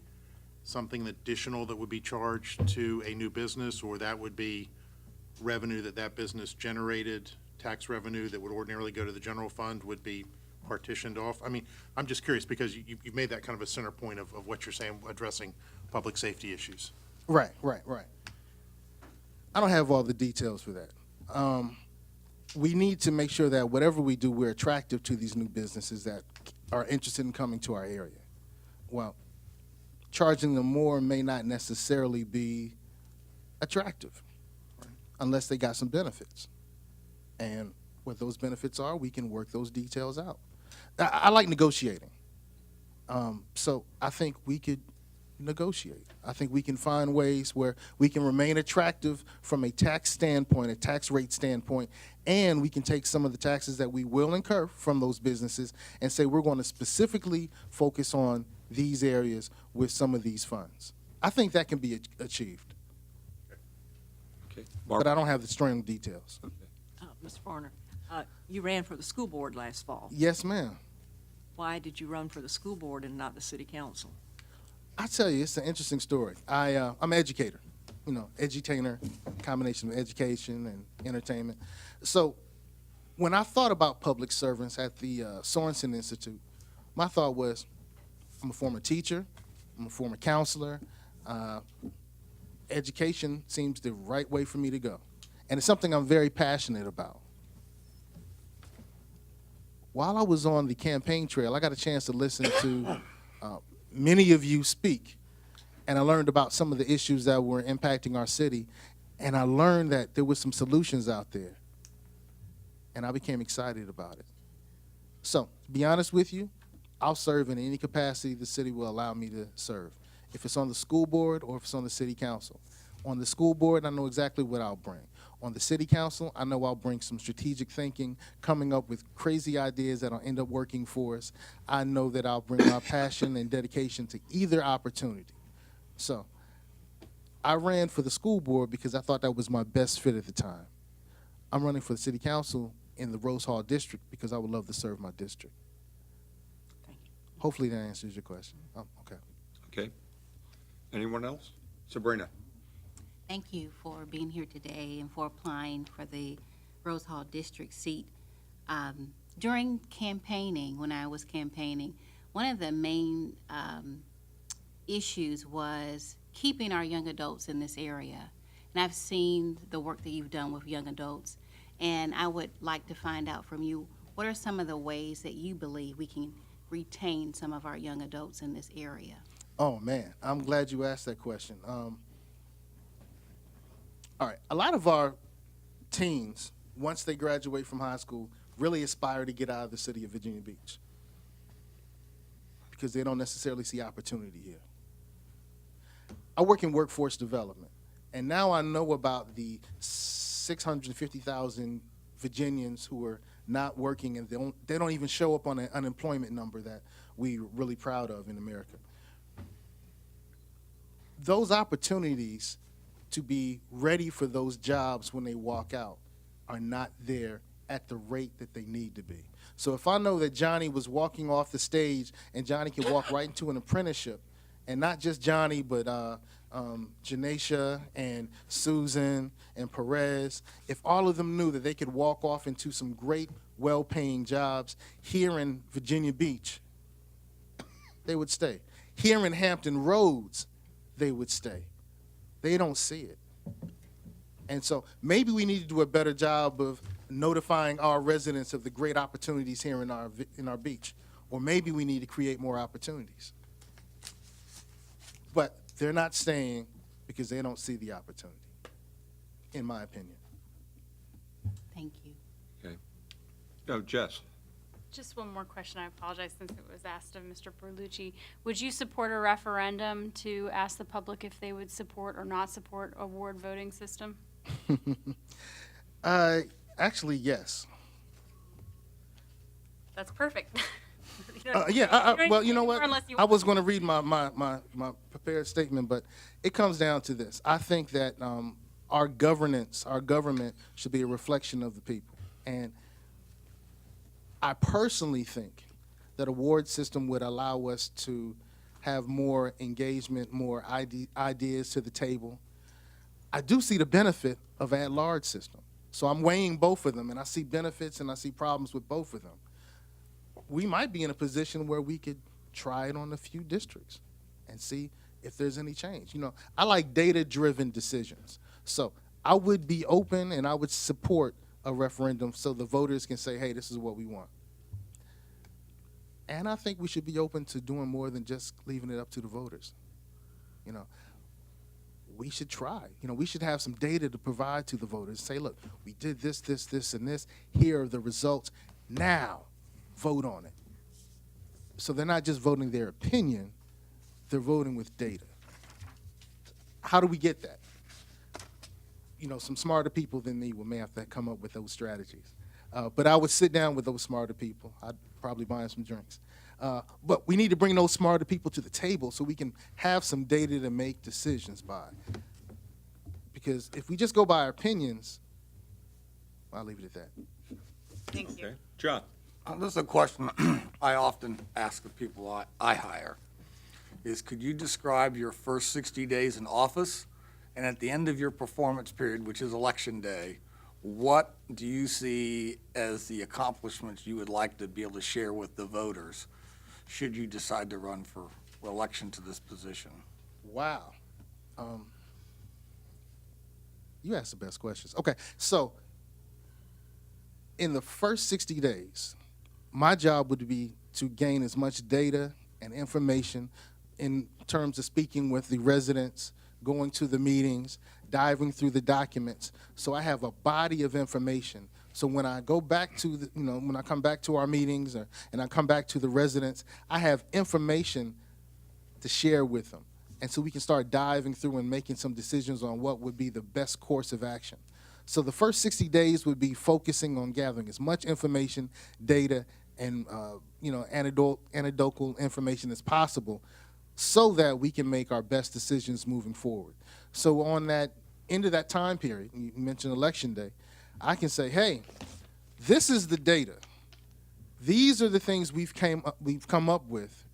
something additional that would be charged to a new business, or that would be revenue that business generated, tax revenue that would ordinarily go to the general fund would be partitioned off? I mean, I'm just curious, because you've made that kind of a center point of what you're saying, addressing public safety issues. Right. I don't have all the details for that. We need to make sure that whatever we do, we're attractive to these new businesses that are interested in coming to our area. Well, charging them more may not necessarily be attractive unless they got some benefits. And what those benefits are, we can work those details out. I like negotiating. So I think we could negotiate. I think we can find ways where we can remain attractive from a tax standpoint, a tax rate standpoint, and we can take some of the taxes that we will incur from those businesses and say we're going to specifically focus on these areas with some of these funds. I think that can be achieved, Okay. but I don't have the strong details. Mr. Varner, you ran for the school board last fall. Yes, ma'am. Why did you run for the school board and not the city council? I tell you, it's an interesting story. I'm an educator, edutainer, combination of education and entertainment. So when I thought about public servants at the Sorensen Institute, my thought was, I'm a former teacher, I'm a former counselor. Education seems the right way for me to go. And it's something I'm very passionate about. While I was on the campaign trail, I got a chance to listen to many of you speak, and I learned about some of the issues that were impacting our city, and I learned that there were some solutions out there, and I became excited about it. So, to be honest with you, I'll serve in any capacity the city will allow me to serve, if it's on the school board or if it's on the city council. On the school board, I know exactly what I'll bring. On the city council, I know I'll bring some strategic thinking, coming up with crazy ideas that'll end up working for us. I know that I'll bring my passion and dedication to either opportunity. So I ran for the school board because I thought that was my best fit at the time. I'm running for the city council in the Rose Hall district because I would love to serve my district. Thank you. Hopefully that answers your question. Okay. Okay. Anyone else? Sabrina? Thank you for being here today and for applying for the Rose Hall District seat. During campaigning, when I was campaigning, one of the main issues was keeping our young adults in this area. And I've seen the work that you've done with young adults, and I would like to find out from you, what are some of the ways that you believe we can retain some of our young adults in this area? Oh, man, I'm glad you asked that question. All right, a lot of our teens, once they graduate from high school, really aspire to get out of the city of Virginia Beach because they don't necessarily see opportunity here. I work in workforce development, and now I know about the 650,000 Virginians who are not working, and they don't even show up on an unemployment number that we're really proud of in America. Those opportunities to be ready for those jobs when they walk out are not there at the rate that they need to be. So if I know that Johnny was walking off the stage and Johnny can walk right into an apprenticeship, and not just Johnny, but Janisha and Susan and Perez, if all of them knew that they could walk off into some great, well-paying jobs here in Virginia Beach, they would stay. Here in Hampton Roads, they would stay. They don't see it. And so maybe we need to do a better job of notifying our residents of the great opportunities here in our beach. Or maybe we need to create more opportunities. But they're not staying because they don't see the opportunity, in my opinion. Thank you. Okay. No, Jess? Just one more question. I apologize since it was asked of Mr. Berlucci. Would you support a referendum to ask the public if they would support or not support a ward voting system? Actually, yes. That's perfect. Well, you know what? Unless you I was going to read my prepared statement, but it comes down to this. I think that our government should be a reflection of the people. And I personally think that a ward system would allow us to have more engagement, more ideas to the table. I do see the benefit of an at-large system. So I'm weighing both of them, and I see benefits and I see problems with both of them. We might be in a position where we could try it on a few districts and see if there's any change. You know, I like data-driven decisions. So I would be open and I would support a referendum so the voters can say, hey, this is what we want. And I think we should be open to doing more than just leaving it up to the voters. You know, we should try. You know, we should have some data to provide to the voters. Say, look, we did this, this, this, and this. Here are the results. Now, vote on it. So they're not just voting their opinion, they're voting with data. How do we get that? You know, some smarter people than me may have to come up with those strategies. But I would sit down with those smarter people. I'd probably buy them some drinks. But we need to bring those smarter people to the table so we can have some data to make decisions by. Because if we just go by our opinions, I'll leave it at that. Thank you. Okay. John? This is a question I often ask of people I hire, is could you describe your first 60 days in office, and at the end of your performance period, which is election day, what do you see as the accomplishments you would like to be able to share with the voters should you decide to run for election to this position? Wow. You asked the best questions. Okay, so in the first 60 days, my job would be to gain as much data and information in terms of speaking with the residents, going to the meetings, diving through the documents, so I have a body of information. So when I go back to the, when I come back to our meetings and I come back to the residents, I have information to share with them. And so we can start diving through and making some decisions on what would be the best course of action. So the first 60 days would be focusing on gathering as much information, data, and anecdotal information as possible so that we can make our best decisions moving forward. So on that end of that time period, you mentioned election day, I can say, hey, This is the data. These are the things we've come up with.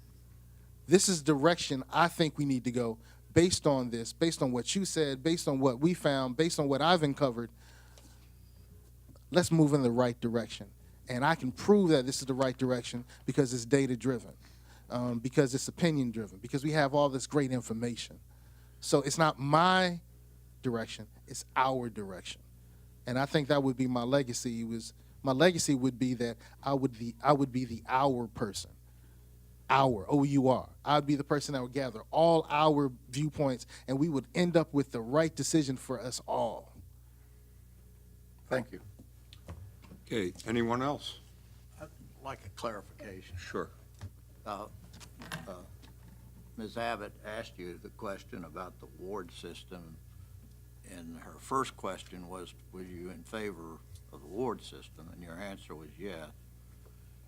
This is direction I think we need to go based on this, based on what you said, based on what we found, based on what I've uncovered. Let's move in the right direction. And I can prove that this is the right direction because it's data-driven, because it's opinion-driven, because we have all this great information. So it's not my direction, it's our direction. And I think that would be my legacy. My legacy would be that I would be the our person. Our, O-U-R. I'd be the person that would gather all our viewpoints, and we would end up with the right decision for us all. Thank you. Okay, anyone else? I'd like a clarification. Sure. Ms. Abbott asked you the question about the ward system, and her first question was, were you in favor of the ward system? And your answer was yes.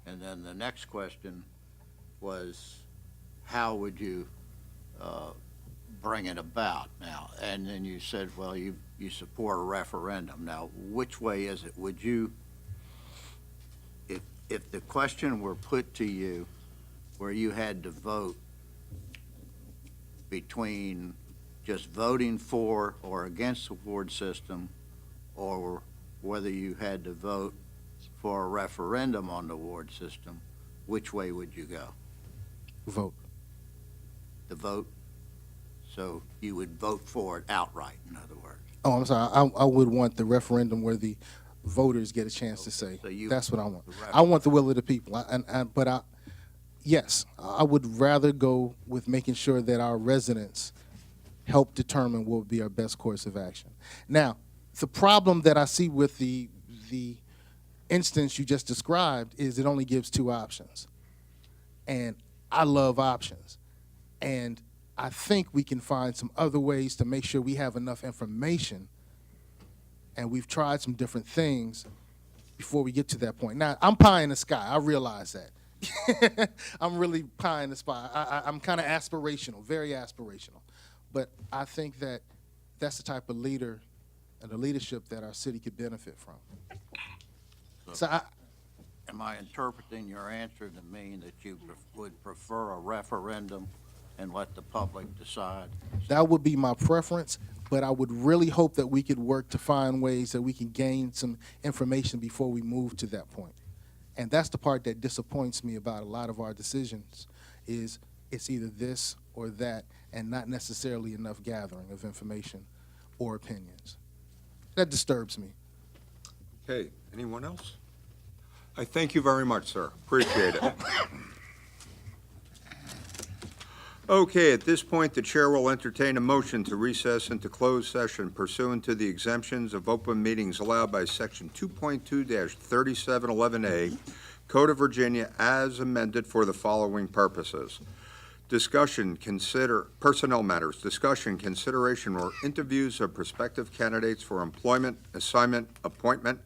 And then the next question was, how would you bring it about now? And then you said, well, you support a referendum. Now, which way is it? Would you, if the question were put to you where you had to vote between just voting for or against the ward system, or whether you had to vote for a referendum on the ward system, which way would you go? Vote. The vote? So you would vote for it outright, in other words? Oh, I'm sorry. I would want the referendum where the voters get a chance to say. So you- That's what I want. the I want the will of the people. Yes, I would rather go with making sure that our residents help determine what would be our best course of action. Now, the problem that I see with the instance you just described is it only gives two options. And I love options. And I think we can find some other ways to make sure we have enough information, and we've tried some different things before we get to that point. Now, I'm pie in the sky. I realize that. I'm really pie in the sky. I'm kind of aspirational, very aspirational. But I think that that's the type of leader and the leadership that our city could benefit from. Am I interpreting your answer to mean that you would prefer a referendum and let the public decide? That would be my preference, but I would really hope that we could work to find ways that we can gain some information before we move to that point. And that's the part that disappoints me about a lot of our decisions, is it's either this or that, and not necessarily enough gathering of information or opinions. That disturbs me. Okay, anyone else? I thank you very much, sir. Appreciate it. Okay, at this point, the chair will entertain a motion to recess into closed session pursuant to the exemptions of open meetings allowed by Section 2.2-3711A, Code of Virginia, as amended for the following purposes. Discussion, personnel matters, discussion, consideration, or interviews of prospective candidates for employment, assignment, appointment,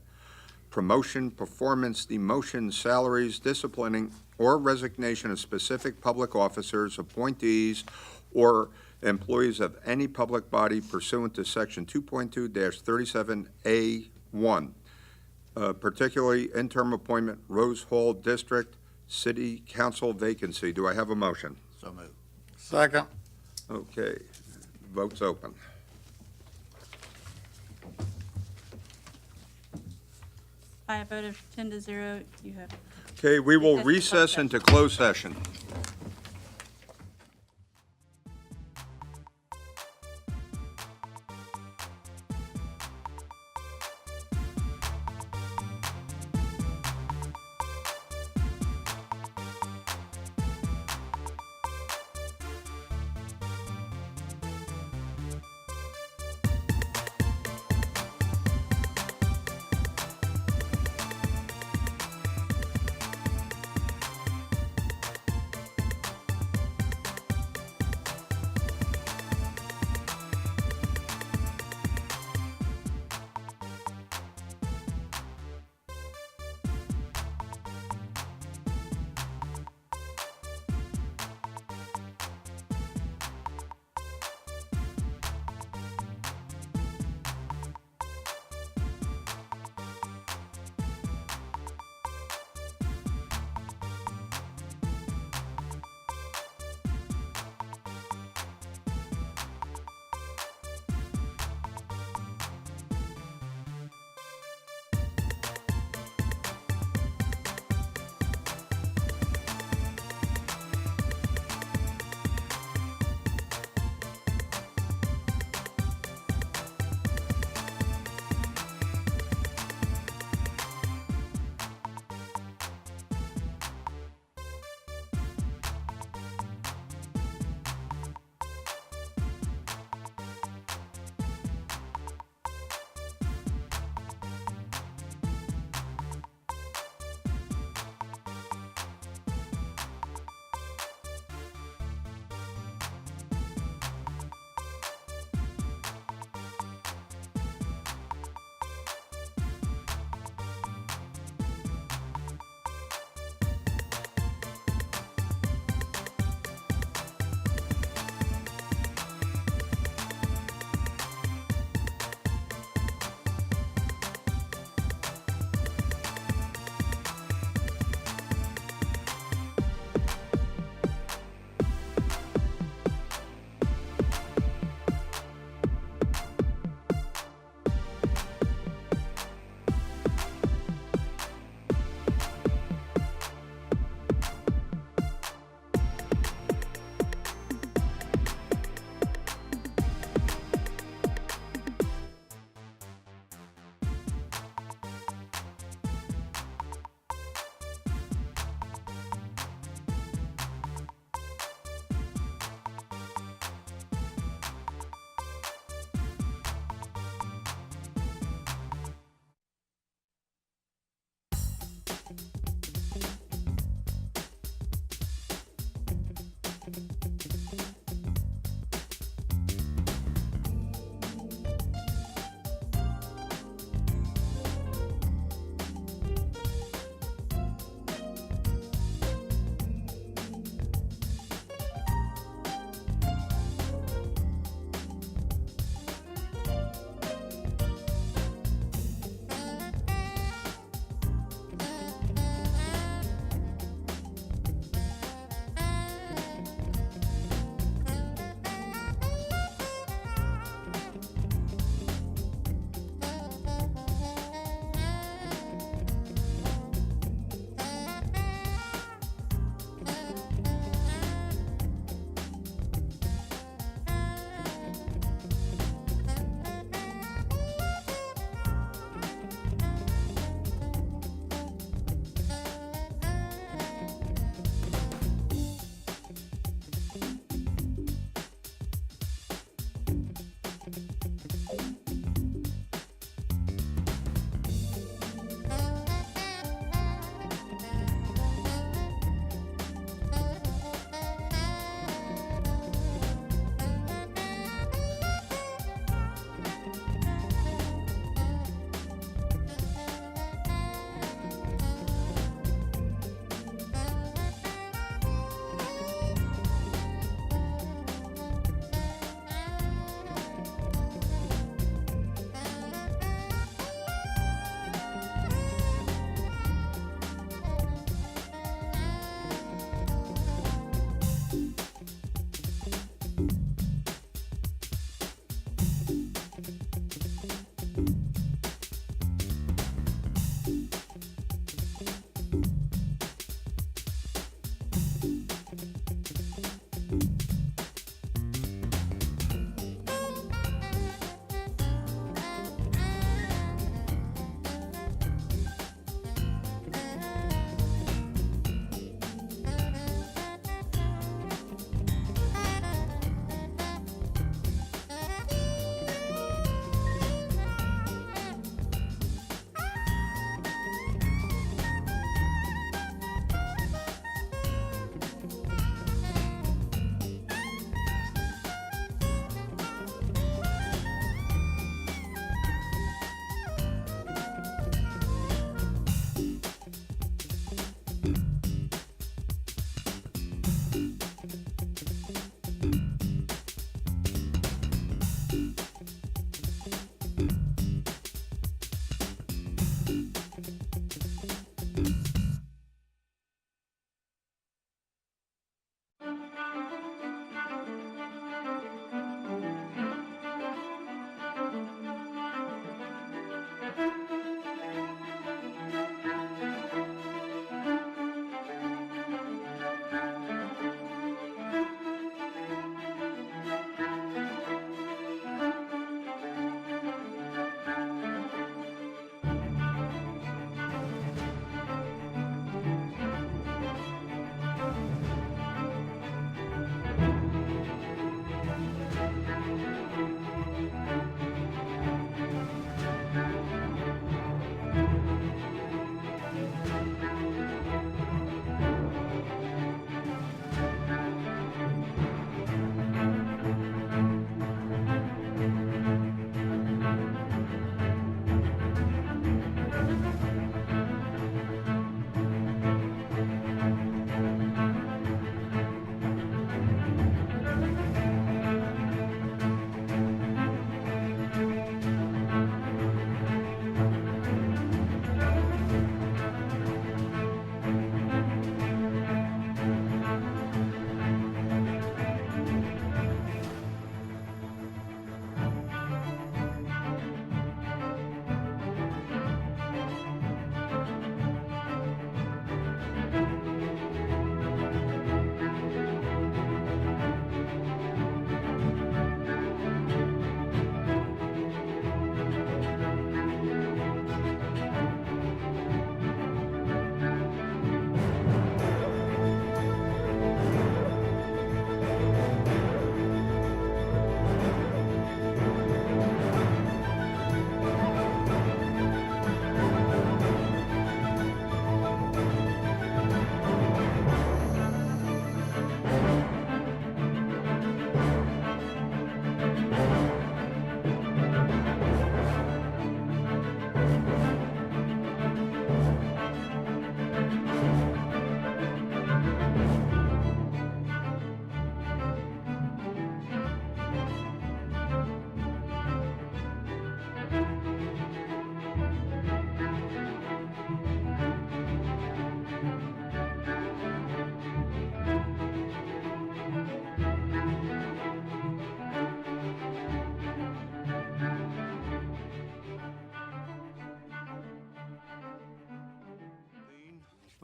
promotion, performance, demotion, salaries, disciplining, or resignation of specific public officers, appointees, or employees of any public body pursuant to Section 2.2-37A1, particularly interim appointment, Rose Hall District, City Council vacancy. Do I have a motion? So moved. Second. Okay, vote's open. By a vote of 10-0, you have Okay, we will Recess recess to closed into closed session.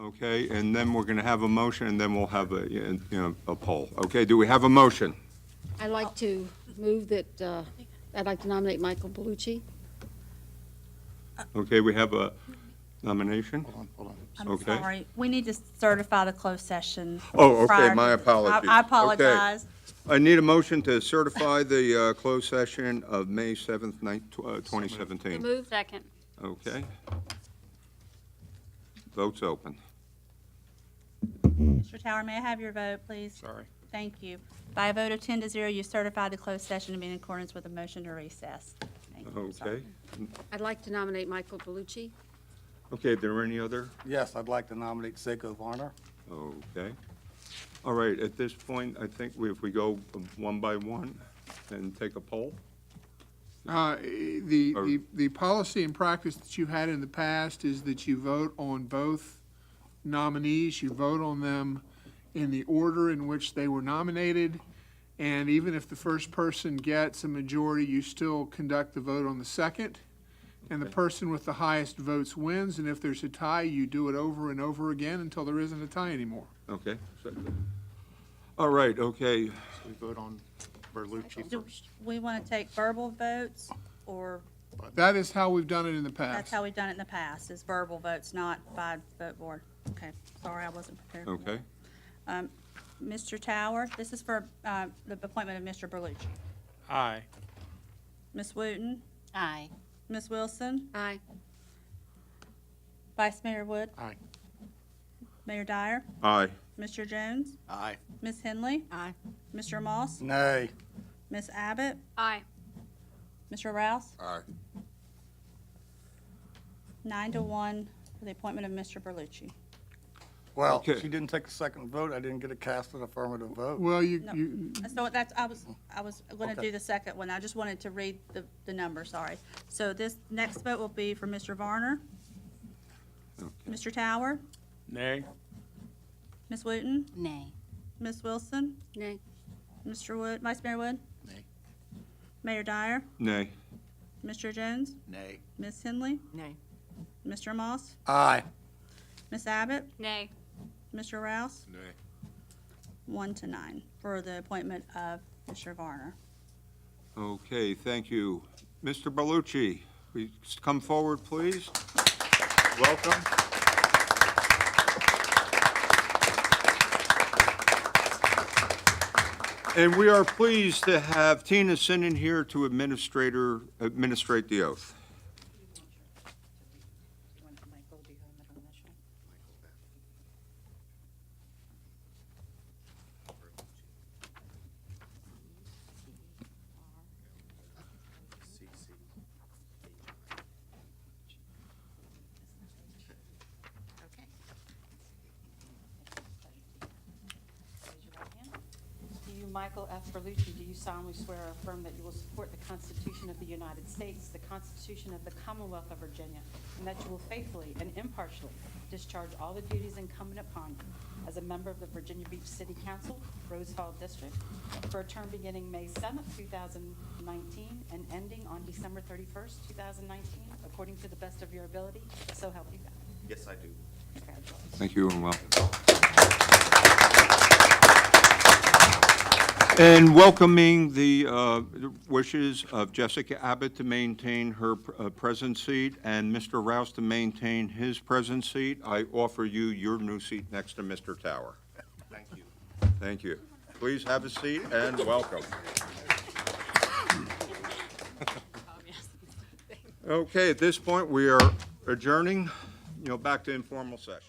Okay, and then we're going to have a motion, and then we'll have a poll. Okay, do we have a motion? I'd like to move that, I'd like to nominate Michael Bellucci. Okay, we have a nomination? Hold on. I'm Okay. sorry. We need to certify the closed session. Oh, okay, prior to- my apologies. I Okay. apologize. I need a motion to certify the closed session of May 7th, 2017. Move. Second. Okay. Vote's open. Mr. Tower, may I have your vote, please? Sorry. Thank you. By a vote of 10 to 0, you certify the closed session to be in accordance with the motion to recess. Thank you. Sorry. Okay. I'd like to nominate Michael Bellucci. Okay, are there any other? Yes, I'd like to nominate Seiko Varner. Okay. All right, at this point, I think if we go one by one and take a poll? The policy and practice that you had in the past is that you vote on both nominees, you vote on them in the order in which they were nominated, and even if the first person gets a majority, you still conduct the vote on the second, and the person with the highest votes wins, and if there's a tie, you do it over and over again until there isn't a tie anymore. Okay. All right, okay. So we vote on Berlucci Do first. we want to take verbal votes, or That is how we've done it in the past. that's how we've done it in the past, is verbal votes, not by vote board? Okay, sorry, I wasn't prepared for that. Okay. Mr. Tower, this is for the appointment of Mr. Berlucci. Aye. Ms. Wooten, Aye. Ms. Wilson, Aye. Vice Mayor Wood, Aye. Mayor Dyer, Aye. Mr. Jones, Aye. Ms. Henley, Aye. Mr. Moss, Nay. Ms. Abbott, Aye. Mr. Rouse, Aye. 9-1 for the appointment of Mr. Berlucci. Well, Okay. she didn't take a second vote. I didn't get a cast an affirmative vote. Well, No. you, So that's, I was going to Okay. do the second one. I just wanted to read the number, sorry. So this next vote will be for Mr. Varner, Okay. Mr. Tower, Nay. Ms. Wooten, Nay. Ms. Wilson, Nay. Mr. Wood, Vice Mayor Wood, Nay. Mayor Dyer, Nay. Mr. Jones, Nay. Ms. Henley, Nay. Mr. Moss, Aye. Ms. Abbott, Nay. Mr. Rouse, Nay. 1-9 for the appointment of Mr. Varner. Okay, thank you. Mr. Berlucci, will you come forward, please? Welcome. And we are pleased to have Tina Sinnen here to administrate the oath. Do you, Michael F. Berlucci, do you solemnly swear or affirm that you will support the Constitution of the United States, the Constitution of the Commonwealth of Virginia, and that you will faithfully and impartially discharge all the duties incumbent upon you as a member of the Virginia Beach City Council, Rose Hall District, for a term beginning May 7th, 2019, and ending on December 31st, 2019, according to the best of your ability, so help you God? Yes, I do. Congratulations. Thank you and welcome. And welcoming the wishes of Jessica Abbott to maintain her present seat and Mr. Rouse to maintain his present seat, I offer you your new seat next to Mr. Tower. Thank you. Thank you. Please have a seat and welcome. Okay, at this point, we are adjourning, back to informal session.